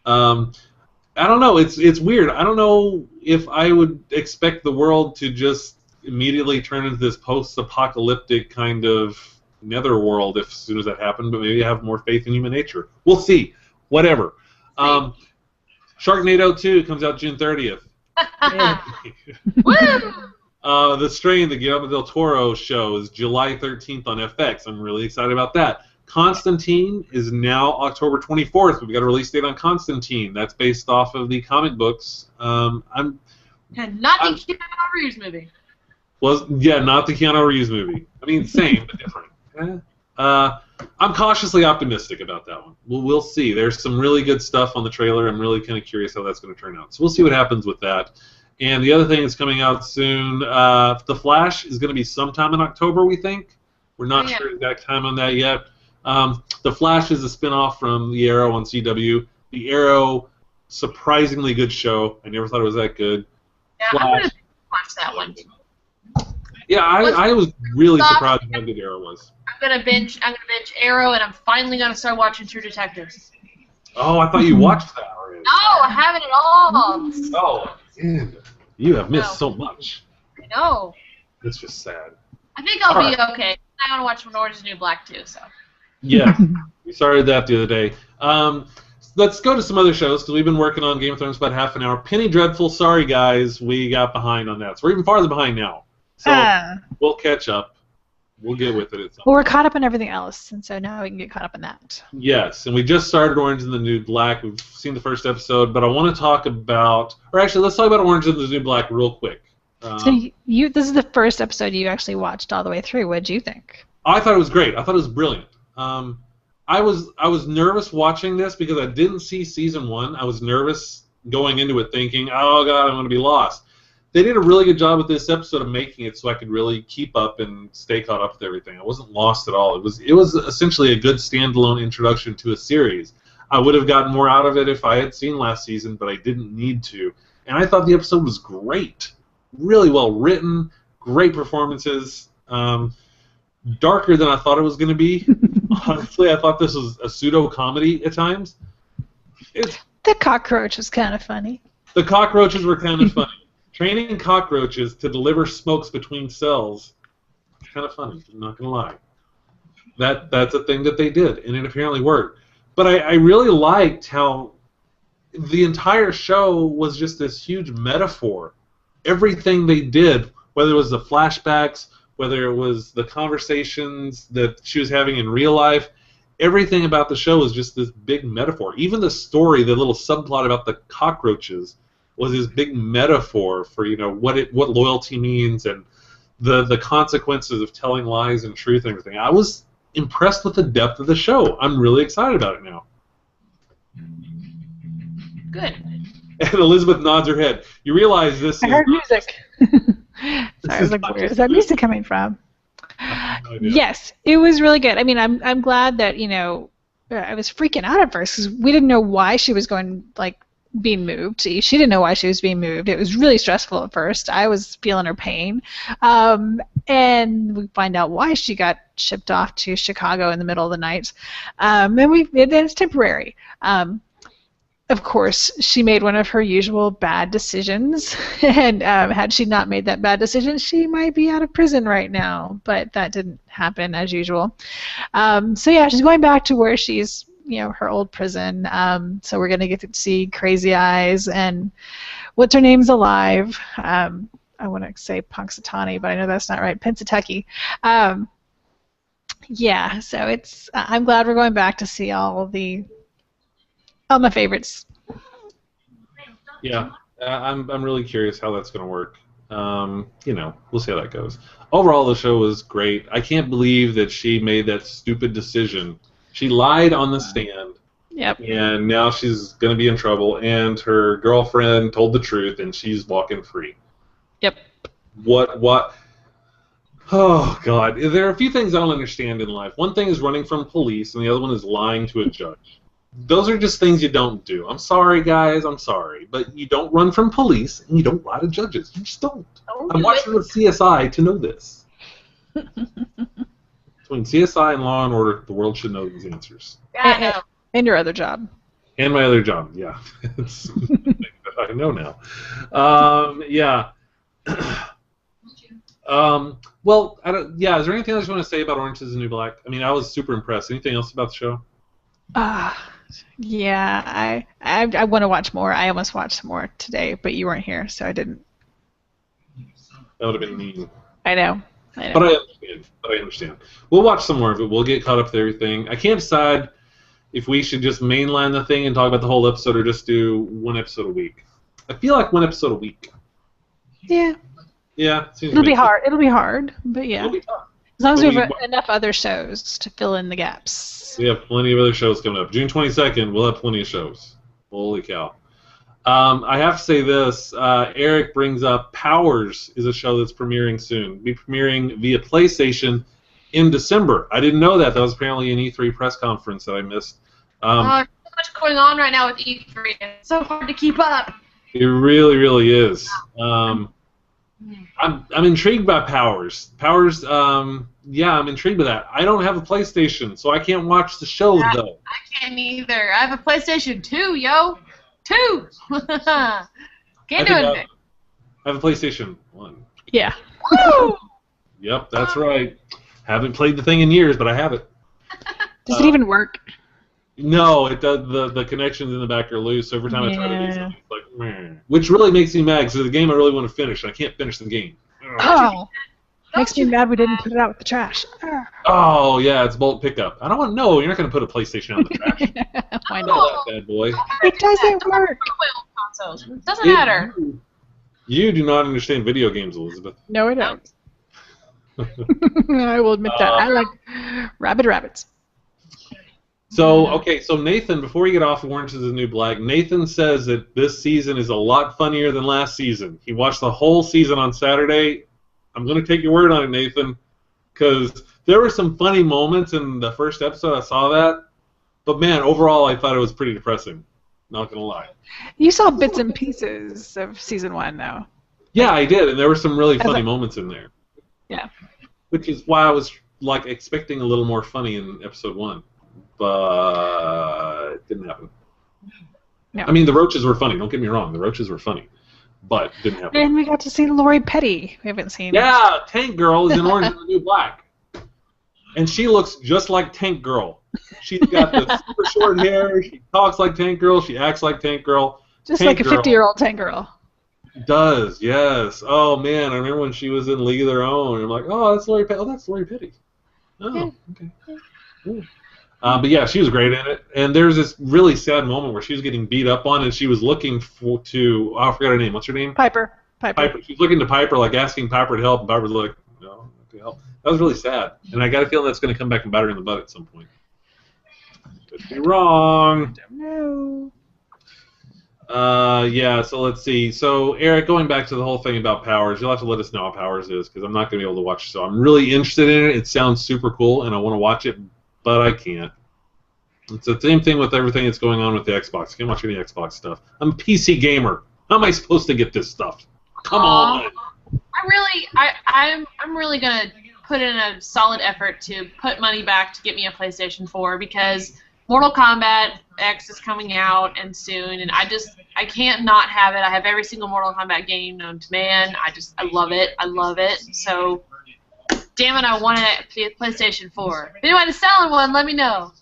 I don't know. It's weird. I don't know if I would expect the world to just immediately turn into this post-apocalyptic kind of netherworld as soon as that happened, but maybe I have more faith in human nature. We'll see. Whatever. Sharknado 2 comes out June 30th. Woo! The Strain, the Guillermo del Toro show, is July 13th on FX. I'm really excited about that. Constantine is now October 24th. We've got a release date on Constantine. That's based off of the comic books. And not the Keanu Reeves movie. Well, yeah, not the Keanu Reeves movie. I mean, same, but different. I'm cautiously optimistic about that one. We'll see. There's some really good stuff on the trailer. I'm really kind of curious how that's going to turn out. So we'll see what happens with that. And the other thing that's coming out soon, The Flash is going to be sometime in October, we think. We're not sure the exact time on that yet. The Flash is a spin-off from The Arrow on CW. The Arrow, surprisingly good show. I never thought it was that good. Yeah, Flash, I'm going to watch that one. Yeah, I was really surprised how good Arrow was. I'm gonna binge Arrow, and I'm finally gonna start watching True Detectives. Oh, I thought you watched that already. No, I haven't at all. Oh, man. You have missed so much. I know. It's just sad. I think I'll be okay. I want to watch Orange is the New Black too, so. Yeah, we started that the other day. Let's go to some other shows, because we've been working on Game of Thrones for about half an hour. Penny Dreadful, sorry guys, we got behind on that. So we're even farther behind now. So we'll catch up. We'll get with it at some Well, we're point. caught up in everything else, and so now we can get caught up in that. Yes, and we just started Orange is the New Black. We've seen the first episode, but I want to talk about, or actually, let's talk about Orange is the New Black real quick. So this is the first episode you actually watched all the way through. What did you think? I thought it was great. I thought it was brilliant. I was nervous watching this because I didn't see season 1. I was nervous going into it thinking, oh god, I'm going to be lost. They did a really good job with this episode of making it so I could really keep up and stay caught up with everything. I wasn't lost at all. It was essentially a good standalone introduction to a series. I would have gotten more out of it if I had seen last season, but I didn't need to. And I thought the episode was great. Really well written, great performances. Darker than I thought it was going to be. Honestly, I thought this was a pseudo-comedy at times. The cockroach was kind of funny. The cockroaches were kind of funny. Training cockroaches to deliver smokes between cells, kind of funny, I'm not going to lie. That's a thing that they did, and it apparently worked. But I really liked how the entire show was just this huge metaphor. Everything they did, whether it was the flashbacks, whether it was the conversations that she was having in real life, everything about the show was just this big metaphor. Even the story, the little subplot about the cockroaches, was this big metaphor for what loyalty means and the consequences of telling lies and truth and everything. I was impressed with the depth of the show. I'm really excited about it now. Good. And Elizabeth nods her head. You realize this I is heard music. Sorry, I was like, not where just is that music coming from? no idea. Yes, it was really good. I mean, I'm glad that I was freaking out at first because we didn't know why she was being moved. She didn't know why she was being moved. It was really stressful at first. I was feeling her pain, and we find out why she got shipped off to Chicago in the middle of the night. And it's temporary. Of course, she made one of her usual bad decisions, and had she not made that bad decision, she might be out of prison right now, but that didn't happen as usual. So yeah, she's going back to where she's, her old prison, so we're going to get to see Crazy Eyes and what's her name's alive. I want to say Punxsutawney, but I know that's not right. Pennsatucky. Yeah, so I'm glad we're going back to see all my favorites. Yeah, I'm really curious how that's going to work. We'll see how that goes. Overall, the show was great. I can't believe that she made that stupid decision. She lied on the stand. Yep. And now she's going to be in trouble, and her girlfriend told the truth, and she's walking free. Yep. What? Oh, God. There are a few things I don't understand in life. One thing is running from police, and the other one is lying to a judge. Those are just things you don't do. I'm sorry, guys. I'm sorry. But you don't run from police, and you don't lie to judges. You just don't. I'm watching with CSI to know this. Between CSI and Law and Order, the world should know these answers. And your other job. And my other job, yeah. It's I know now. Yeah. Well, is there anything else you want to say about Orange is the New Black? I mean, I was super impressed. Anything else about the show? Yeah, I want to watch more. I almost watched more today, but you weren't here, so I didn't. That would have been mean. I know. But I understand. We'll watch some more of it. We'll get caught up with everything. I can't decide if we should just mainline the thing and talk about the whole episode or just do one episode a week. I feel like one episode a week. Yeah. Yeah. It'll be hard. It'll be hard, but yeah. It'll be tough. As long as we have enough other shows to fill in the gaps. We have plenty of other shows coming up. June 22nd, we'll have plenty of shows. Holy cow. I have to say this. Eric brings up Powers is a show that's premiering soon. It'll be premiering via PlayStation in December. I didn't know that. That was apparently an E3 press conference that I missed. There's so much going on right now with E3. It's so hard to keep up. It really, really is. I'm intrigued by Powers. Powers, I'm intrigued by that. I don't have a PlayStation, so I can't watch the show, though. I can't either. I have a PlayStation 2, yo. 2! Can't do anything. I have a PlayStation 1. Yeah. Woo! Yep, that's right. Haven't played the thing in years, but I have it. Does it even work? No, it does. The connections in the back are loose. So every time I try to do something, it's like, meh. Which really makes me mad because the game I really want to finish, and I can't finish the game. Oh. Makes me mad we didn't put it out with the trash. Oh, yeah, it's Bolt Pickup. I don't want. No, you're not going to put a PlayStation on the trash. Why Not not? that bad boy. It doesn't work. Consoles. Doesn't matter. You do not understand video games, Elizabeth. No, I don't. I will admit that. I like rabid rabbits. So, okay, so Nathan, before we get off of Orange is the New Black, Nathan says that this season is a lot funnier than last season. He watched the whole season on Saturday. I'm going to take your word on it, Nathan, because there were some funny moments in the first episode. I saw that. But, man, overall, I thought it was pretty depressing. Not going to lie. You saw bits and pieces of season 1, though. Yeah, I did, and there were some really funny moments in there. Yeah. Which is why I was, like, expecting a little more funny in episode 1. But it didn't happen. No. I mean, the roaches were funny. Don't get me wrong. The roaches were funny. But it didn't happen. And we got to see Lori Petty. We haven't seen Yeah, Tank Girl is in Orange is the New Black. And she looks just like Tank Girl. She's got the super short hair. She talks like Tank Girl. She acts like Tank Girl. Just Tank like a 50-year-old Tank Girl. Does, yes. Oh, man, I remember when she was in League of Their Own. And I'm like, oh, that's Lori Petty. Oh, that's Lori Petty. Oh, okay. Cool. But yeah, she was great in it. And there's this really sad moment where she was getting beat up on, and she was looking to I forgot her name. What's her name? Piper. She was looking to Piper, like asking Piper to help, and Piper was like, no, not to help. That was really sad. And I got a feeling that's going to come back and bite her in the butt at some point. Could be wrong. No. Yeah, so let's see. So, Eric, going back to the whole thing about Powers, you'll have to let us know how Powers is, because I'm not going to be able to watch it. So I'm really interested in it. It sounds super cool, and I want to watch it, but I can't. It's the same thing with everything that's going on with the Xbox. I can't watch any Xbox stuff. I'm a PC gamer. How am I supposed to get this stuff? Come on. I'm really gonna put in a solid effort to put money back to get me a PlayStation 4 because Mortal Kombat X is coming out and soon, and I can't not have it. I have every single Mortal Kombat game known to man. I love it. So, damn it, I want a PlayStation 4. If anyone is selling one, let me know.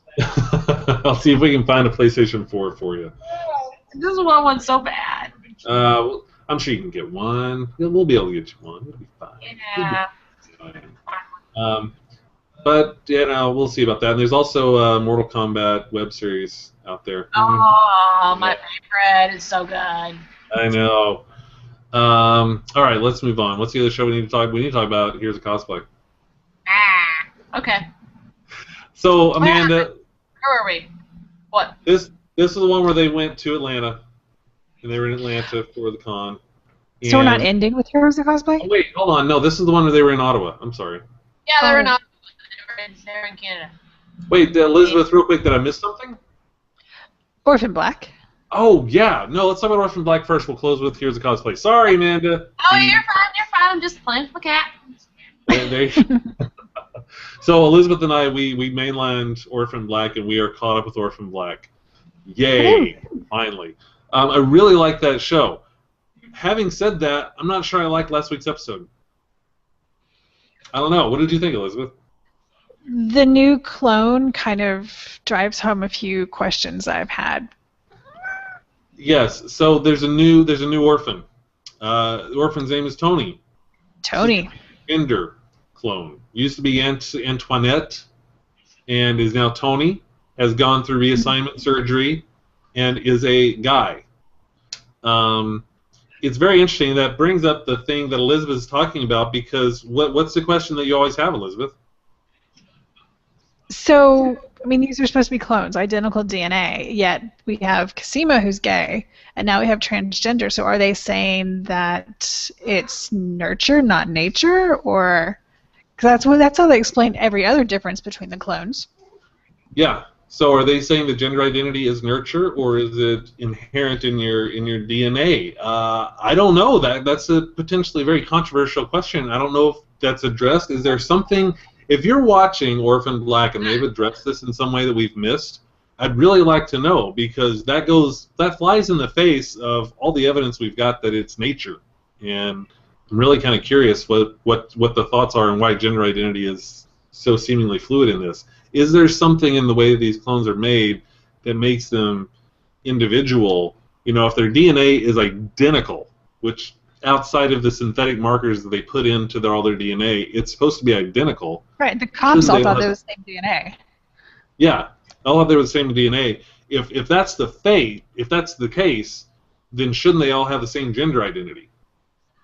I'll see if we can find a PlayStation 4 for you. I just want one so bad. I'm sure you can get one. We'll be able to get you one. It'll be fine. Yeah. But, we'll see about that. And there's also a Mortal Kombat web series out there. Oh, my favorite. It's so good. I know. All right, let's move on. What's the other show we need to talk about? We need to talk about Here's a Cosplay. Okay. So, Amanda... Where were we? What? This is the one where they went to Atlanta, and they were in Atlanta for the con. So we're not ending with Heroes of Cosplay? Oh, wait, hold on. No, this is the one where they were in Ottawa. I'm sorry. Yeah, they were not. They were in Canada. Wait, Elizabeth, real quick, did I miss something? Orphan Black. Oh, yeah. No, let's talk about Orphan Black first. We'll close with Here's a Cosplay. Sorry, Amanda. Oh, you're fine. I'm just playing with the cat. So Elizabeth and I, we mainlined Orphan Black, and we are caught up with Orphan Black. Yay! Finally. I really like that show. Having said that, I'm not sure I liked last week's episode. I don't know. What did you think, Elizabeth? The new clone kind of drives home a few questions I've had. Yes. So there's a new orphan. The orphan's name is Tony. Tony. Gender clone. Used to be Antoinette, and is now Tony. Has gone through reassignment surgery, and is a guy. It's very interesting. That brings up the thing that Elizabeth is talking about, because what's the question that you always have, Elizabeth? So, I mean, these are supposed to be clones, identical DNA, yet we have Cosima who's gay, and now we have transgender. So are they saying that it's nurture, not nature? Or, because that's how they explain every other difference between the clones. Yeah. So are they saying the gender identity is nurture, or is it inherent in your DNA? I don't know. That's a potentially very controversial question. I don't know if that's addressed. Is there something? If you're watching Orphan Black and they've addressed this in some way that we've missed, I'd really like to know, because that flies in the face of all the evidence we've got that it's nature. And I'm really kind of curious what the thoughts are and why gender identity is so seemingly fluid in this. Is there something in the way these clones are made that makes them individual? You know, if their DNA is identical, which outside of the synthetic markers that they put into all their DNA, it's supposed to be identical. Right. The cops all Shouldn't thought they were the same DNA. Yeah, all have they were the same DNA. If that's the fate, if that's the case, then shouldn't they all have the same gender identity?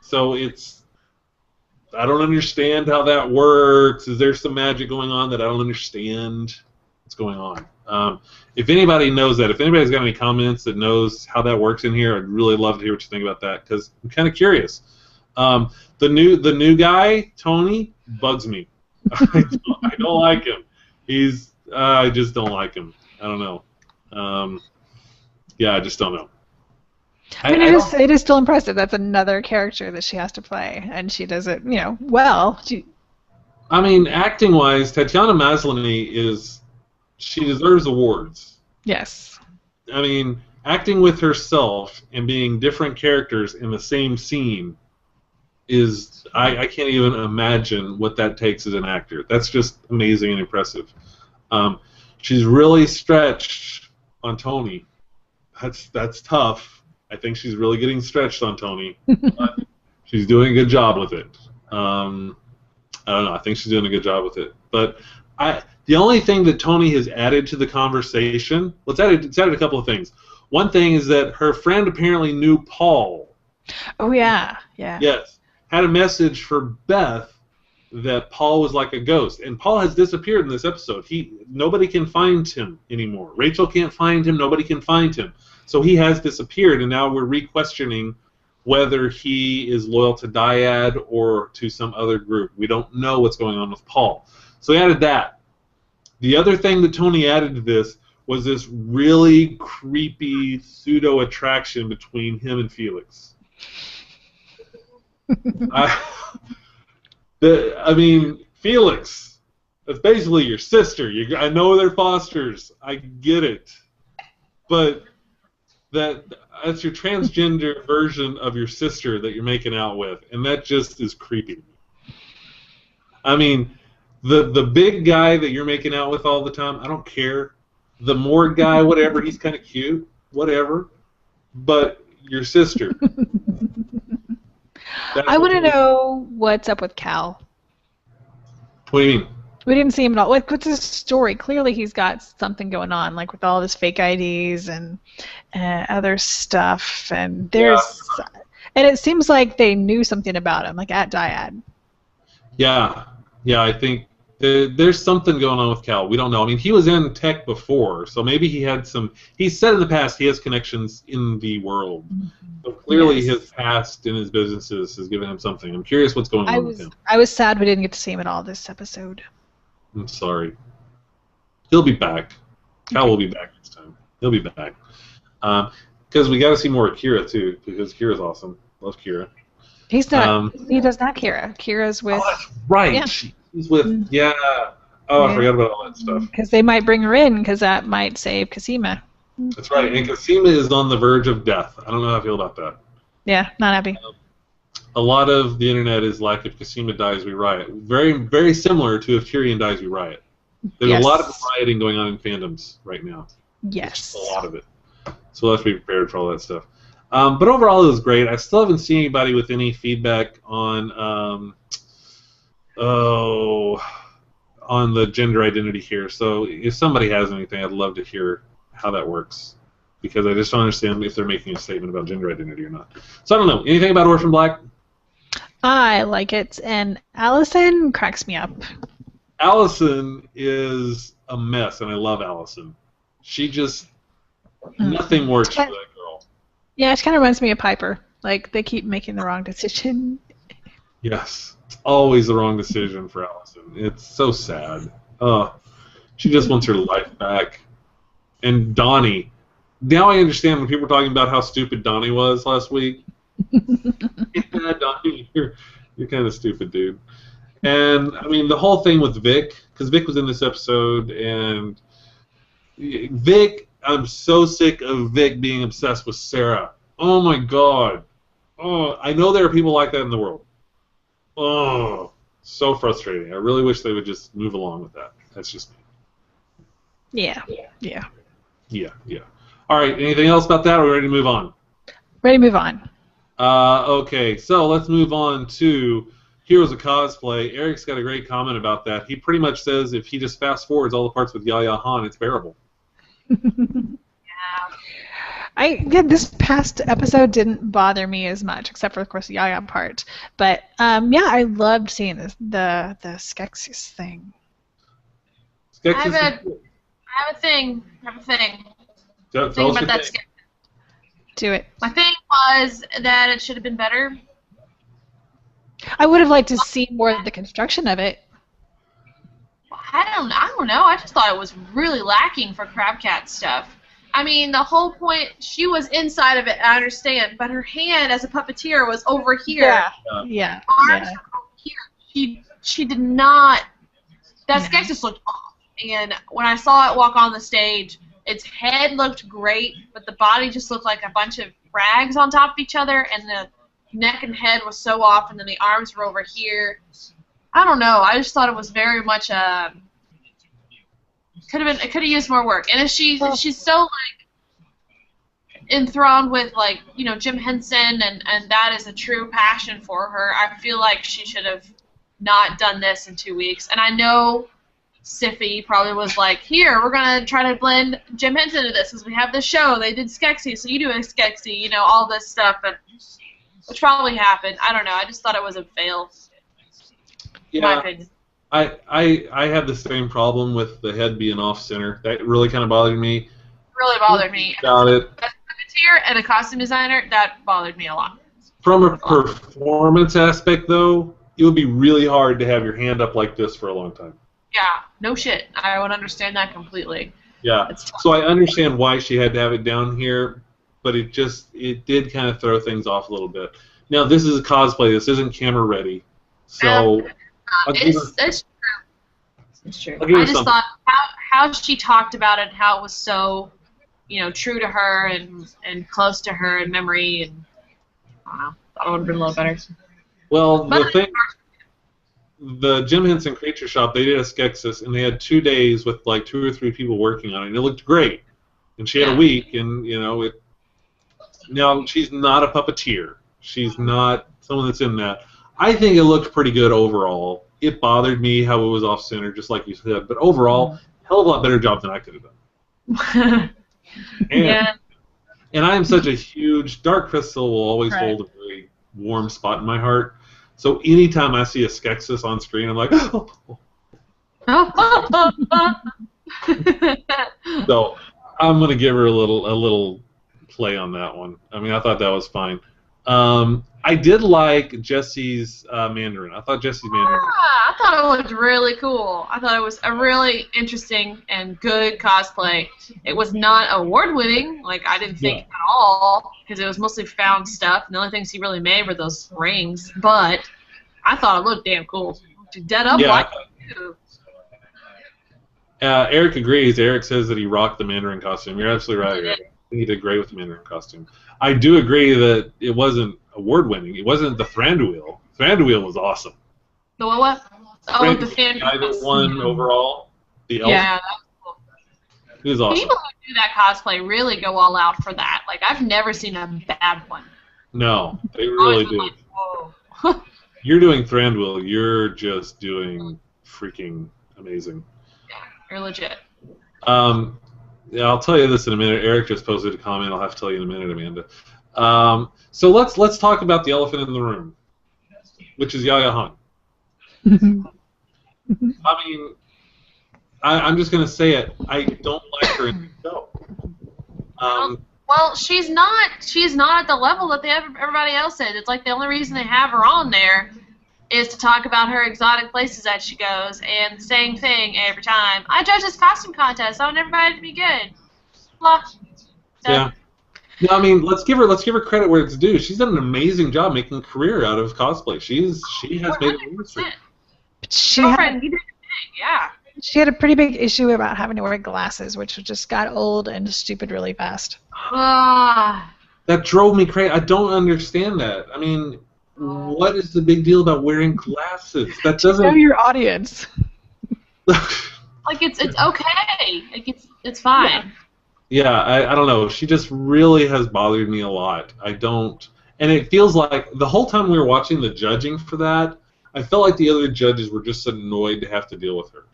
So I don't understand how that works. Is there some magic going on that I don't understand? What's going on? If anybody knows that, if anybody's got any comments that knows how that works in here, I'd really love to hear what you think about that because I'm kind of curious. The new guy, Tony, bugs me. I don't like him. I just don't like him. I don't know. Yeah, I just don't know. I mean, it is still impressive. That's another character that she has to play, and she does it, well. I mean, acting-wise, Tatiana Maslany she deserves awards. Yes. I mean, acting with herself and being different characters in the same scene I can't even imagine what that takes as an actor. That's just amazing and impressive. She's really stretched on Tony. That's tough. I think she's really getting stretched on Tony. But she's doing a good job with it. I don't know. I think she's doing a good job with it. But the only thing that Tony has added to the conversation, it's added a couple of things. One thing is that her friend apparently knew Paul. Oh, yeah. Yeah. Yes. Had a message for Beth that Paul was like a ghost. And Paul has disappeared in this episode. Nobody can find him anymore. Rachel can't find him. Nobody can find him. So he has disappeared, and now we're re-questioning whether he is loyal to Dyad or to some other group. We don't know what's going on with Paul. So he added that. The other thing that Tony added to this was this really creepy pseudo-attraction between him and Felix. I mean, Felix, that's basically your sister. I know they're fosters. I get it. But that's your transgender version of your sister that you're making out with, and that just is creepy. I mean, the big guy that you're making out with all the time, I don't care. The Morgue guy, whatever, he's kind of cute, whatever. But your sister. I want to know what's up with Cal. What do you mean? We didn't see him at all. What's his story? Clearly he's got something going on, like with all his fake IDs and other stuff. And and it seems like they knew something about him, like at Dyad. Yeah, I think there's something going on with Cal. We don't know. I mean, he was in tech before, so maybe he had some. He said in the past he has connections in the world. So clearly his past and his businesses has given him something. I'm curious what's going on with him. I was sad we didn't get to see him at all this episode. I'm sorry. He'll be back. Cal will be back next time. He'll be back. Because we got to see more of Kira, too, because Kira's awesome. Love Kira. He's not. He does not Kira. Kira's with... Oh, that's right. Yeah. He's with... Yeah. Oh, I forgot about all that stuff. Because they might bring her in, because that might save Cosima. That's right. And Cosima is on the verge of death. I don't know how I feel about that. Yeah, not happy. A lot of the internet is like, if Cosima dies, we riot. Very, very similar to if Tyrion dies, we riot. There's a lot of rioting going on in fandoms right now. Yes. A lot of it. So let's be prepared for all that stuff. But overall, it was great. I still haven't seen anybody with any feedback on the gender identity here. So if somebody has anything, I'd love to hear how that works, because I just don't understand if they're making a statement about gender identity or not. So I don't know. Anything about Orphan Black? I like it, and Allison cracks me up. Allison is a mess, and I love Allison. She just... Nothing works for that girl. Yeah, it kind of reminds me of Piper. Like, they keep making the wrong decision. Yes. It's always the wrong decision for Allison. It's so sad. She just wants her life back. And Donnie. Now I understand when people were talking about how stupid Donnie was last week. Yeah, Donnie, you're kind of stupid, dude. And, I mean, the whole thing with Vic, because Vic was in this episode, and Vic, I'm so sick of Vic being obsessed with Sarah. Oh, my God. Oh, I know there are people like that in the world. Oh, so frustrating. I really wish they would just move along with that. That's just me. Yeah. All right, anything else about that, or are we ready to move on? Ready to move on. Okay, so let's move on to Heroes of Cosplay. Eric's got a great comment about that. He pretty much says if he just fast forwards all the parts with Yaya Han, it's bearable. This past episode didn't bother me as much, except for of course the Yaya part. But yeah, I loved seeing the Skeksis thing. I have a thing. Tell Thing us about your that thing. Do it. My thing was that it should have been better. I would have liked to see more of the construction of it. I don't know. I just thought it was really lacking for Crab Cat stuff. I mean, the whole point, she was inside of it, I understand, but her hand as a puppeteer was over here. Yeah. Arms were over here. She did not. That sketch just looked off. And when I saw it walk on the stage, its head looked great, but the body just looked like a bunch of rags on top of each other, and the neck and head was so off, and then the arms were over here. I don't know. I just thought it was very much it could have used more work. And if she's so like enthroned with like Jim Henson and that is a true passion for her, I feel like she should have not done this in 2 weeks. And I know Siffy probably was like, here, we're gonna try to blend Jim Henson into this because we have this show. They did Skeksis, so you do a Skeksy, all this stuff, which probably happened. I don't know. I just thought it was a fail. Yeah. In my opinion. I had the same problem with the head being off center. That really kind of bothered me. Really bothered me. Got it. As a puppeteer and a costume designer, that bothered me a lot. From a performance aspect, though, it would be really hard to have your hand up like this for a long time. Yeah, no shit. I would understand that completely. Yeah. So I understand why she had to have it down here, but it did kind of throw things off a little bit. Now, this is a cosplay. This isn't camera ready. So it's true. It's true. I just thought how she talked about it, how it was so, true to her and close to her in memory, and I don't know. Thought it would have been a little better. Well, the Jim Henson Creature Shop, they did a Skeksis, and they had 2 days with like 2 or 3 people working on it, and it looked great. And she had a week, and Now she's not a puppeteer. She's not someone that's in that. I think it looked pretty good overall. It bothered me how it was off center, just like you said, but overall, hell of a lot better job than I could have done. And I am such a huge Dark Crystal will always hold a very warm spot in my heart. So anytime I see a Skeksis on screen, I'm like, oh. So I'm gonna give her a little play on that one. I mean, I thought that was fine. I did like Jessie's Mandarin. I thought Jessie's Mandarin. I thought it looked really cool. I thought it was a really interesting and good cosplay. It was not award-winning, like I didn't think at all, because it was mostly found stuff. And the only things he really made were those rings. But I thought it looked damn cool. Dead up like it too. Eric agrees. Eric says that he rocked the Mandarin costume. You're absolutely right, Eric. He did great with the Mandarin costume. I do agree that it wasn't award-winning. It wasn't the Thranduil. Thranduil was awesome. The what? Oh, the fan. Guy that won overall. The elf. Yeah, that was cool. He was awesome. People who do that cosplay really go all out for that. Like, I've never seen a bad one. No, they really do. Like, whoa. You're doing Thranduil. You're just doing freaking amazing. Yeah, you're legit. Yeah, I'll tell you this in a minute. Eric just posted a comment. I'll have to tell you in a minute, Amanda. So let's talk about the elephant in the room, which is Yaya Han. I mean, I'm just gonna say it. I don't like her in the show. Well, she's not at the level that everybody else is. It's like the only reason they have her on there is to talk about her exotic places that she goes, and the same thing every time. I judge this costume contest. I want everybody to be good. Blah. Yeah. No, I mean, let's give her credit where it's due. She's done an amazing job making a career out of cosplay. She has made an industry. She had a pretty big issue about having to wear glasses, which just got old and stupid really fast. That drove me crazy. I don't understand that. I mean, what is the big deal about wearing glasses? That doesn't know your audience. Like it's okay. Like it's fine. Yeah, I don't know. She just really has bothered me a lot. I don't, And it feels like the whole time we were watching the judging for that, I felt like the other judges were just annoyed to have to deal with her.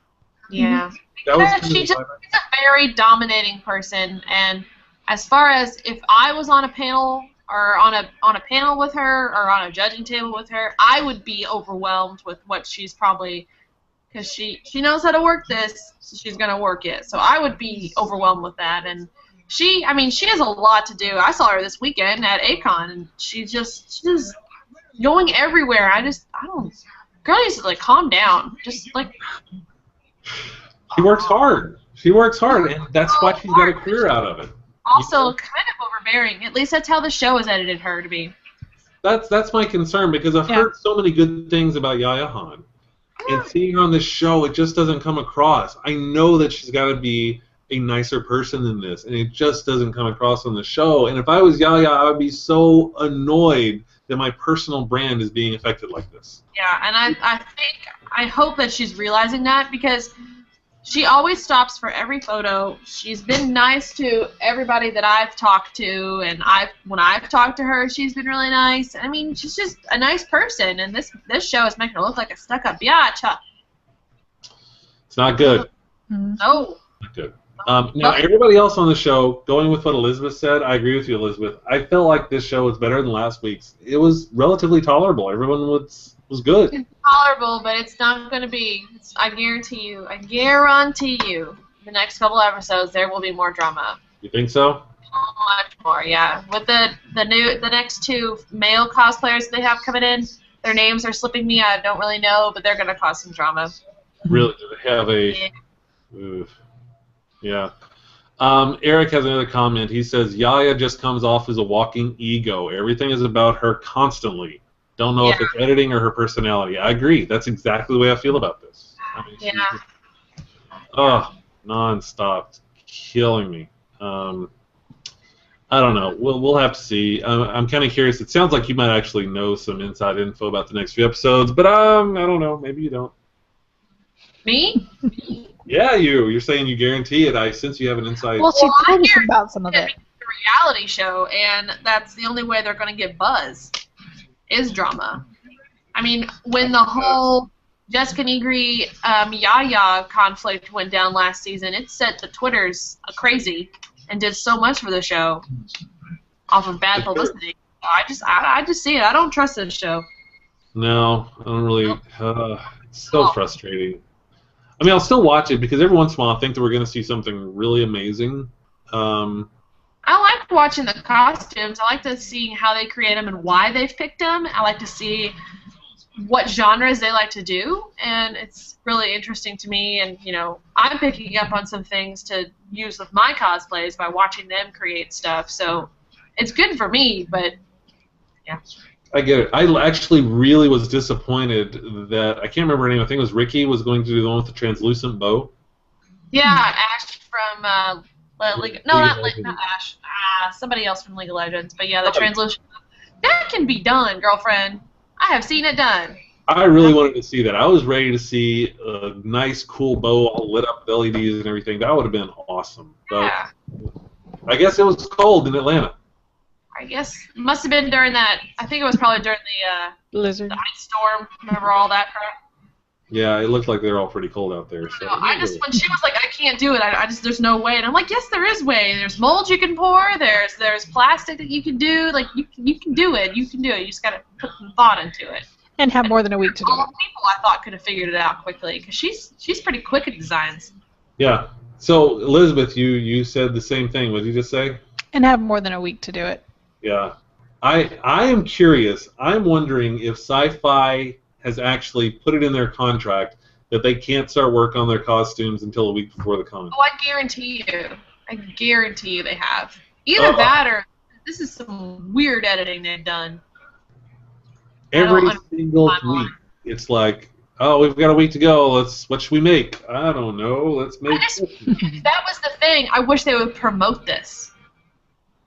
Yeah. That was Because she's a very dominating person, and as far as if I was on a panel or on a panel with her or on a judging table with her, I would be overwhelmed with what she's probably, because she knows how to work this, so she's gonna work it. So I would be overwhelmed with that, and she has a lot to do. I saw her this weekend at Acon, and she's just going everywhere. Girl needs to calm down. Just she works hard. She works hard, and that's why she's got a career out of it. Also, kind of overbearing. At least that's how the show has edited her to be. That's my concern, because I've heard so many good things about Yaya Han, and seeing her on this show, it just doesn't come across. I know that she's got to be a nicer person than this, and it just doesn't come across on the show. And if I was Yaya, I would be so annoyed that my personal brand is being affected like this. Yeah, and I hope that she's realizing that, because she always stops for every photo. She's been nice to everybody that I've talked to, and when I've talked to her, she's been really nice. I mean, she's just a nice person, and this show is making her look like a stuck-up biatch. It's not good. No. Not good. Now, everybody else on the show, going with what Elizabeth said, I agree with you, Elizabeth. I felt like this show was better than last week's. It was relatively tolerable. Everyone was good. It's tolerable, but it's not going to be. I guarantee you, the next couple episodes there will be more drama. You think so? Much more, yeah. With the next two male cosplayers they have coming in, their names are slipping me. I don't really know, but they're going to cause some drama. Really? Do they have a? Oof. Yeah. Eric has another comment. He says, Yaya just comes off as a walking ego. Everything is about her constantly. Don't know if it's editing or her personality. I agree. That's exactly the way I feel about this. I mean, non-stop. It's killing me. I don't know. We'll have to see. I'm kind of curious. It sounds like you might actually know some inside info about the next few episodes, but I don't know. Maybe you don't. Me? Yeah, you're saying you guarantee it. Since you have an insight. Well, she told us about some of it. It's a reality show, and that's the only way they're going to get buzz, is drama. I mean, when the whole Jessica Negri Yaya conflict went down last season, it set the Twitters crazy and did so much for the show off of bad publicity. I just see it. I don't trust this show. No, I don't really. It's so frustrating. I mean, I'll still watch it because every once in a while I think that we're going to see something really amazing. I like watching the costumes. I like to see how they create them and why they've picked them. I like to see what genres they like to do, and it's really interesting to me. And, I'm picking up on some things to use with my cosplays by watching them create stuff. So it's good for me, but, yeah. I get it. I actually really was disappointed that, I can't remember her name, I think it was Ricky, was going to do the one with the translucent bow. Yeah, Ash from not Ash. Somebody else from League of Legends. But yeah, the translucent. That can be done, girlfriend. I have seen it done. I really wanted to see that. I was ready to see a nice, cool bow all lit up with LEDs and everything. That would have been awesome. But yeah. I guess it was cold in Atlanta. I guess it must have been during that. I think it was probably during the blizzard, the ice storm. Remember all that crap? Yeah, it looked like they were all pretty cold out there. So when she was like, I can't do it. There's no way. And I'm like, yes, there is way. There's mold you can pour. There's plastic that you can do. Like you can do it. You can do it. You just gotta put some thought into it. And have more than a week to do it. All the people I thought could have figured it out quickly because she's pretty quick at designs. Yeah. So Elizabeth, you said the same thing. What did you just say? And have more than a week to do it. Yeah. I am curious. I'm wondering if Sci-Fi has actually put it in their contract that they can't start work on their costumes until a week before the con. Oh, I guarantee you they have. Either that or this is some weird editing they've done. Every single week, it's like, oh, we've got a week to go. What should we make? I don't know. Let's make. That was the thing. I wish they would promote this.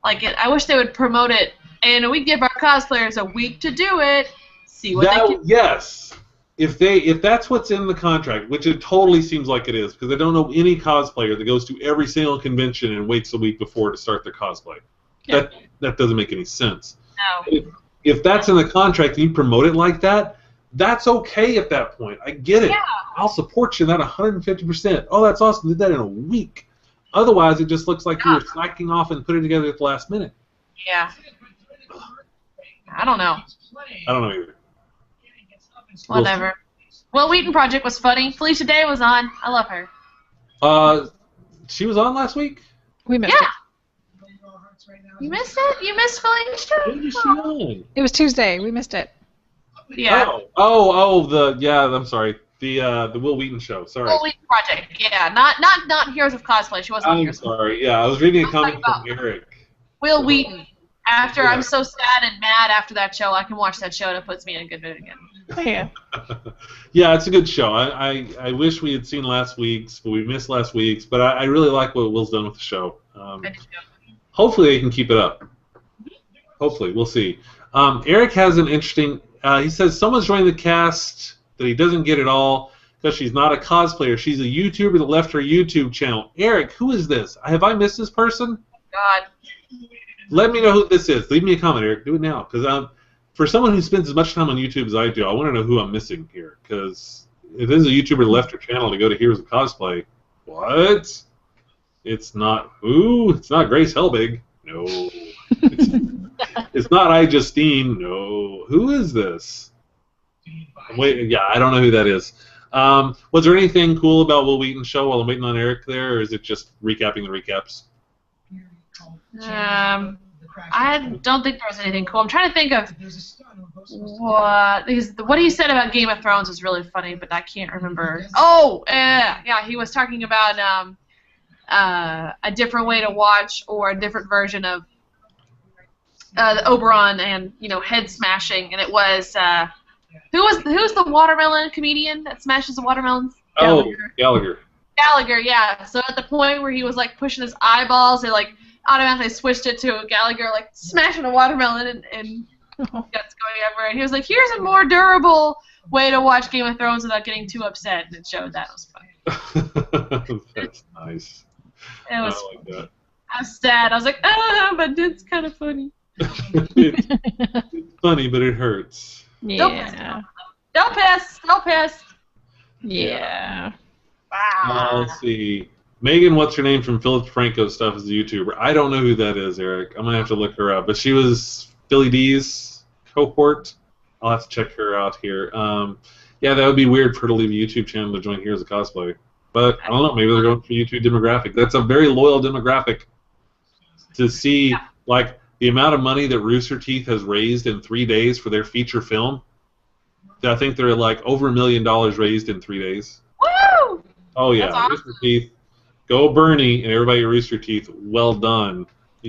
I wish they would promote it, and we give our cosplayers a week to do it. See what they can. Yes, if that's what's in the contract, which it totally seems like it is, because I don't know any cosplayer that goes to every single convention and waits a week before to start their cosplay. Yeah. That doesn't make any sense. No. if that's in the contract and you promote it like that, that's okay at that point. I get it. Yeah. I'll support you in that 150%. Oh, that's awesome. Did that in a week. Otherwise, it just looks like you were slacking off and putting it together at the last minute. Yeah. I don't know. I don't know either. Whatever. Will Wheaton Project was funny. Felicia Day was on. I love her. She was on last week? We missed it. You missed it? You missed Felicia? When was she on? It was Tuesday. We missed it. Yeah. I'm sorry. The Will Wheaton show. Sorry. Will Wheaton Project. Yeah. Not Heroes of Cosplay. She wasn't on I'm Heroes. sorry. Yeah, I was reading a comment talking from Eric. Will Wheaton. After Yeah. I'm so sad and mad after that show, I can watch that show and it puts me in a good mood again. Yeah. Yeah, it's a good show. I wish we had seen last week's, but we missed last week's. But I really like what Will's done with the show. I do too. Hopefully they can keep it up. Hopefully, we'll see. Eric has an interesting. He says someone's joining the cast that he doesn't get at all because she's not a cosplayer. She's a YouTuber that left her YouTube channel. Eric, who is this? Have I missed this person? God. Let me know who this is. Leave me a comment, Eric. Do it now, because for someone who spends as much time on YouTube as I do, I want to know who I'm missing here. Because if this is a YouTuber that left her channel to go to Heroes of Cosplay, what? It's not who? It's not Grace Helbig. No. It's not iJustine. No. Who is this? I don't know who that is. Was there anything cool about Will Wheaton's show while I'm waiting on Eric there, or is it just recapping the recaps? I don't think there was anything cool. I'm trying to think of what he said about Game of Thrones was really funny, but I can't remember. Oh, yeah, he was talking about a different way to watch or a different version of the Oberon and head smashing, and it was who's the watermelon comedian that smashes the watermelons? Gallagher. Gallagher, yeah. So at the point where he was like pushing his eyeballs, they like automatically switched it to Gallagher like smashing a watermelon and guts going everywhere. And he was like, "Here's a more durable way to watch Game of Thrones without getting too upset," and it showed that. It was funny. That's nice. It was. I like that. I was sad. I was like, but it's kind of funny. It's funny, but it hurts. Yeah. Don't piss. Yeah. Wow. Let's see. Megan, what's her name from Philip Franco stuff is a YouTuber. I don't know who that is, Eric. I'm gonna have to look her up. But she was Philly D's cohort. I'll have to check her out here. Yeah, that would be weird for her to leave a YouTube channel to join Heroes of Cosplay. But I don't know. Maybe they're going for YouTube demographic. That's a very loyal demographic. To see like the amount of money that Rooster Teeth has raised in 3 days for their feature film. I think they're like over $1 million raised in 3 days. Woo! Oh yeah, That's awesome. Rooster Teeth. Go Bernie and everybody at Rooster Teeth. Well done.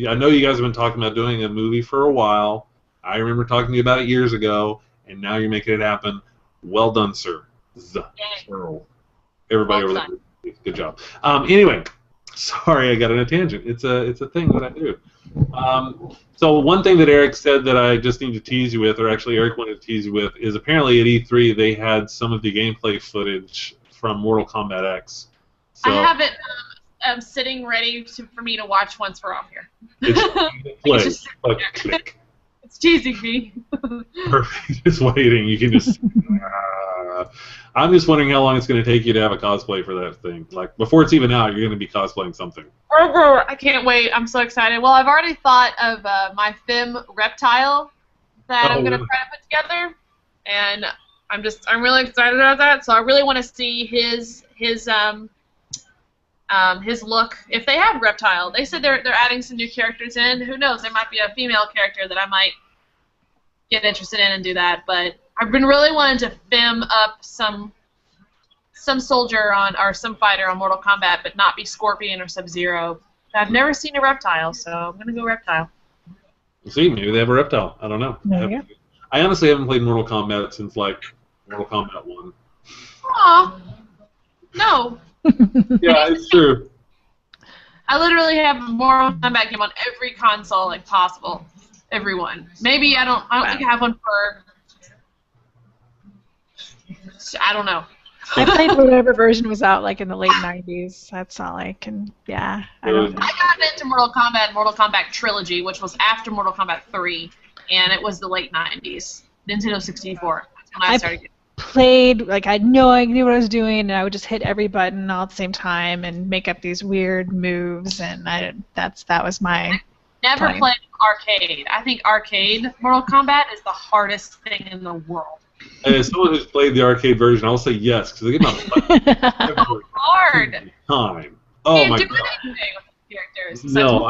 I know you guys have been talking about doing a movie for a while. I remember talking to you about it years ago, and now you're making it happen. Well done, sir. Everybody over there. Good job. Anyway, sorry I got on a tangent. It's a thing that I do. So one thing that Eric said that I just need to tease you with, or actually Eric wanted to tease you with, is apparently at E3 they had some of the gameplay footage from Mortal Kombat X. So, I have it sitting ready for me to watch once we're off here. It's click. It's teasing me. Perfect. Just waiting. You can just. I'm just wondering how long it's going to take you to have a cosplay for that thing. Like before it's even out, you're going to be cosplaying something. I can't wait. I'm so excited. Well, I've already thought of my Fim reptile that I'm going to try to put together, and I'm really excited about that. So I really want to see his look. If they have reptile, they said they're adding some new characters in. Who knows? There might be a female character that I might get interested in and do that. But I've been really wanting to Fim up some soldier or some fighter on Mortal Kombat, but not be Scorpion or Sub-Zero. I've never seen a reptile, so I'm gonna go reptile. We'll see, maybe they have a reptile. I don't know. I honestly haven't played Mortal Kombat since like Mortal Kombat 1. Aw, no. Yeah, it's true. I literally have a Mortal Kombat game on every console like possible. Everyone. Maybe I don't think I have one for. I don't know. I played whatever version was out like in the late 90s. That's all I can. Yeah. I don't know. I got into Mortal Kombat Trilogy, which was after Mortal Kombat 3. and it was the late 90s. Nintendo 64. That's when I started getting. Played like I knew what I was doing, and I would just hit every button all at the same time and make up these weird moves, and that was my. Never played arcade. I think arcade Mortal Kombat is the hardest thing in the world. As someone who's played the arcade version, I'll say yes because they get on hard. Time. Oh my god. Anything with the characters. No,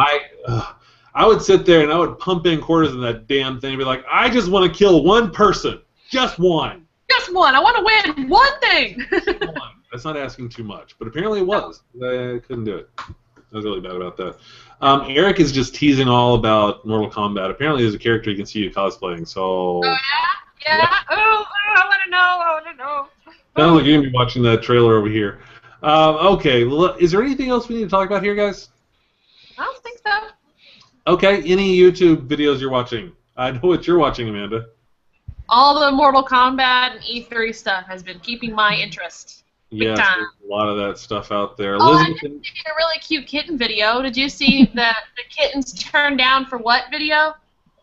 I would sit there and I would pump in quarters in that damn thing and be like, I just want to kill one person, just one. Just one. I want to win one thing. One. That's not asking too much, but apparently it was. I couldn't do it. I was really bad about that. Eric is just teasing all about Mortal Kombat. Apparently, there's a character you can see you cosplaying. So. Oh yeah. Yeah. Oh, I want to know. I want to know. Sounds like you're gonna be watching that trailer over here. Okay. Is there anything else we need to talk about here, guys? I don't think so. Okay. Any YouTube videos you're watching? I know what you're watching, Amanda. All the Mortal Kombat and E3 stuff has been keeping my interest. Yes, there's a lot of that stuff out there. Oh, I did see a really cute kitten video. Did you see the kittens turned down for what video?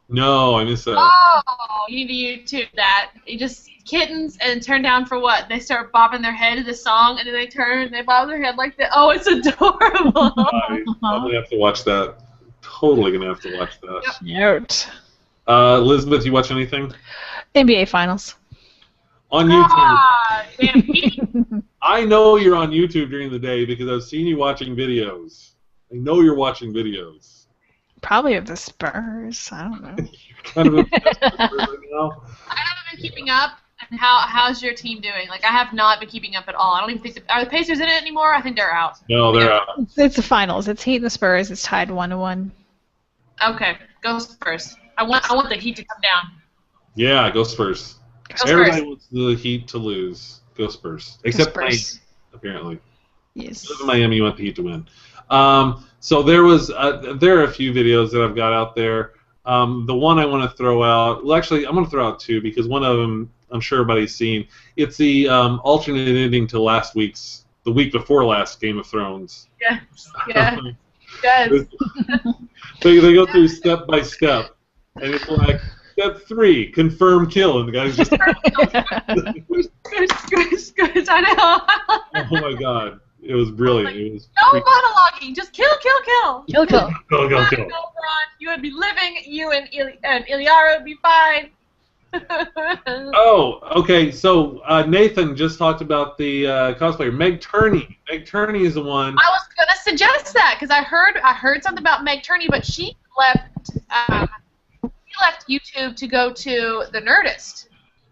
No, I missed that. Oh, you need to YouTube that. You just kittens and turned down for what? They start bobbing their head to the song, and then they turn and they bob their head like that. Oh, it's adorable. I'm gonna have to watch that. Totally gonna have to watch that. Note. Elizabeth, you watch anything? NBA Finals. On YouTube. Damn. I know you're on YouTube during the day because I've seen you watching videos. I know you're watching videos. Probably of the Spurs. I don't know. You're kind of obsessed with the Spurs right now. I haven't been keeping up. And how's your team doing? Like, I have not been keeping up at all. I don't even think are the Pacers in it anymore? I think they're out. No, they're out. It's the finals. It's Heat and the Spurs. It's tied 1-1. Okay, go Spurs. I want the Heat to come down. Yeah, go Spurs. Everybody wants the Heat to lose. Go Spurs. Except Miami, apparently. Yes. In Miami, you want the Heat to win. So there are a few videos that I've got out there. The one I want to throw out, well, actually, I'm going to throw out two because one of them I'm sure everybody's seen. It's the alternate ending to the week before last Game of Thrones. Yes. Yeah. Yes. They go through step by step, and it's like step 3, confirm kill, and the guy's just. Good. I know. Oh my god, it was brilliant. It was no monologuing, just kill. Kill. Go. You would be living. You and Iliara would be fine. Oh, okay. So Nathan just talked about the cosplayer Meg Turney. Meg Turney is the one. I was gonna suggest that because I heard something about Meg Turney, but she left YouTube to go to the Nerdist.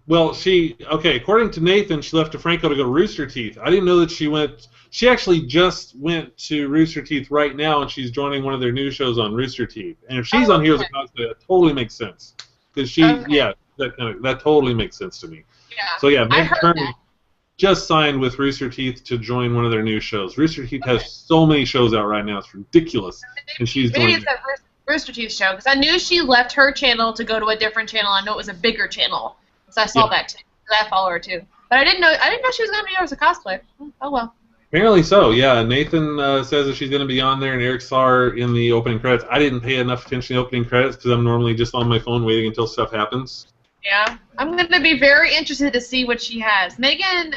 Well, according to Nathan, she left to Franco to go to Rooster Teeth. I didn't know that she went. She actually just went to Rooster Teeth right now, and she's joining one of their new shows on Rooster Teeth. And if she's on here as a cosplayer, that totally makes sense. Because that totally makes sense to me. Yeah. So yeah, Meg Turney just signed with Rooster Teeth to join one of their new shows. Rooster Teeth has so many shows out right now; it's ridiculous. And she's maybe joining. It's a Rooster Teeth show because I knew she left her channel to go to a different channel. I know it was a bigger channel, so I saw that too. I follow her too, but I didn't know she was going to be here as a cosplayer. Oh well. Apparently so, yeah. Nathan says that she's going to be on there, and Eric saw her in the opening credits. I didn't pay enough attention to the opening credits because I'm normally just on my phone waiting until stuff happens. Yeah, I'm going to be very interested to see what she has. Megan,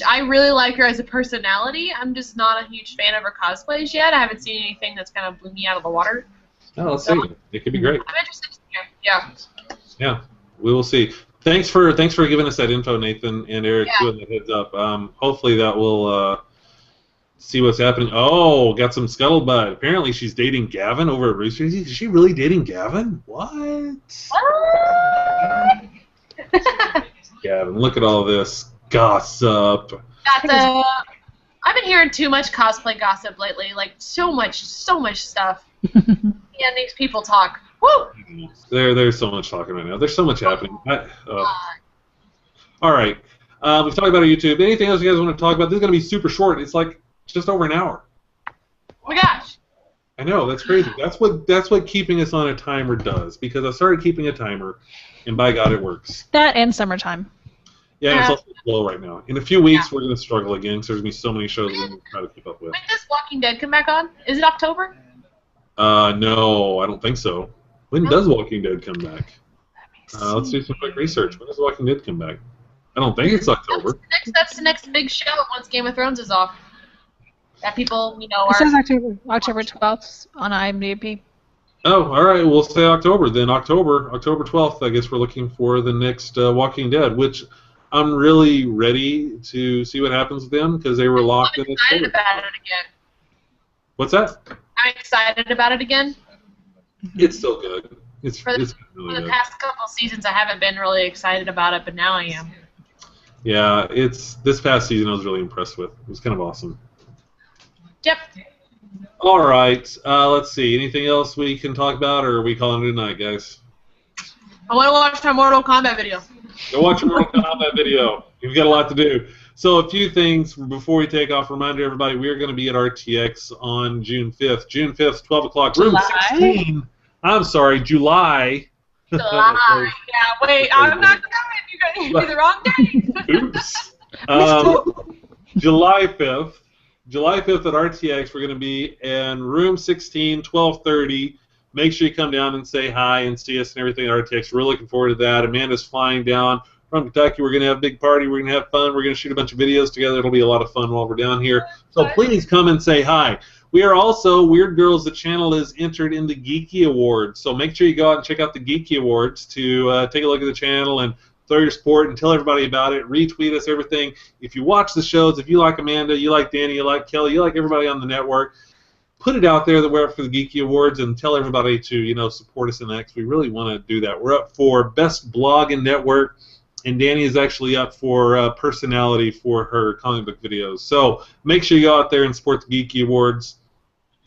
I really like her as a personality. I'm just not a huge fan of her cosplays yet. I haven't seen anything that's kind of blew me out of the water. Oh, let's see. It could be great. I'm interested to see her. Yeah. Yeah, we will see. Thanks for giving us that info, Nathan and Eric, too, and that heads up. Hopefully that will see what's happening. Oh, got some scuttlebutt. Apparently she's dating Gavin over at Rooster Teeth. Is she really dating Gavin? What? Gavin, look at all this gossip. Gossip. I've been hearing too much cosplay gossip lately. Like so much stuff. And these people talk. Woo! There's so much talking right now. There's so much happening. All right. We've talked about our YouTube. Anything else you guys want to talk about? This is going to be super short. It's like just over an hour. Oh my gosh. I know, that's crazy. That's what keeping us on a timer does, because I started keeping a timer, and by God, it works. That and summertime. Yeah, it's also slow right now. In a few weeks, we're going to struggle again, because there's going to be so many shows we're going to try to keep up with. When does Walking Dead come back on? Is it October? No, I don't think so. When does Walking Dead come back? Let's do some quick research. When does Walking Dead come back? I don't think it's October. That's the next big show once Game of Thrones is off. That people, It are... says October 12th on IMDb. Oh, all right. We'll say October then. October 12th. I guess we're looking for the next Walking Dead, which I'm really ready to see what happens with them because they were locked in. I'm excited about it again. What's that? I'm excited about it again. It's still good. It's really For the good. past couple seasons, I haven't been really excited about it, but now I am. Yeah, this past season I was really impressed with. It was kind of awesome. Yep. All right. Let's see. Anything else we can talk about, or are we calling it a night, guys? I want to watch my Mortal Kombat video. Go watch a Mortal Kombat video. You've got a lot to do. So a few things before we take off. Reminder, everybody, we are going to be at RTX on June 5th. June 5th, 12 o'clock. Room 16. I'm sorry, July. July. Yeah, wait, I'm not coming. You got me the wrong date. Oops. July 5th. July 5th at RTX, we're going to be in room 16, 12:30. Make sure you come down and say hi and see us and everything at RTX. We're looking forward to that. Amanda's flying down from Kentucky. We're going to have a big party. We're going to have fun. We're going to shoot a bunch of videos together. It'll be a lot of fun while we're down here. So please come and say hi. We are also, Weird Girls, the channel is entered in the Geeky Awards. So make sure you go out and check out the Geeky Awards to take a look at the channel and throw your support and tell everybody about it. Retweet us, everything. If you watch the shows, if you like Amanda, you like Danny, you like Kelly, you like everybody on the network, put it out there that we're up for the Geeky Awards and tell everybody to, support us in that because we really want to do that. We're up for Best Blog and Network, and Danny is actually up for Personality for her comic book videos. So make sure you go out there and support the Geeky Awards.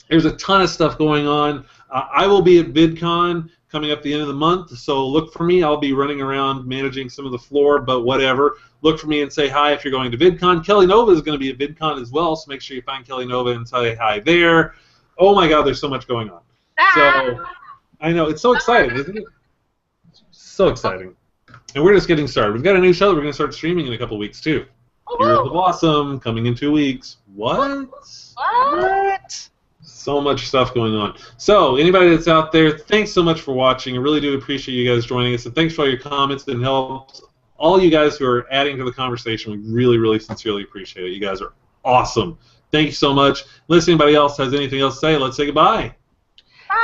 There's a ton of stuff going on. I will be at VidCon coming up the end of the month, so look for me. I'll be running around managing some of the floor, but whatever. Look for me and say hi if you're going to VidCon. Kelly Nova is going to be at VidCon as well, so make sure you find Kelly Nova and say hi there. Oh my God, there's so much going on. So I know, it's so exciting, isn't it? So exciting. And we're just getting started. We've got a new show that we're going to start streaming in a couple weeks, too. Year of the Blossom, coming in 2 weeks. What? So much stuff going on. So, anybody that's out there, thanks so much for watching. I really do appreciate you guys joining us, and thanks for all your comments and help. All you guys who are adding to the conversation, we really, really sincerely appreciate it. You guys are awesome. Thank you so much. Unless anybody else has anything else to say, let's say goodbye. Bye.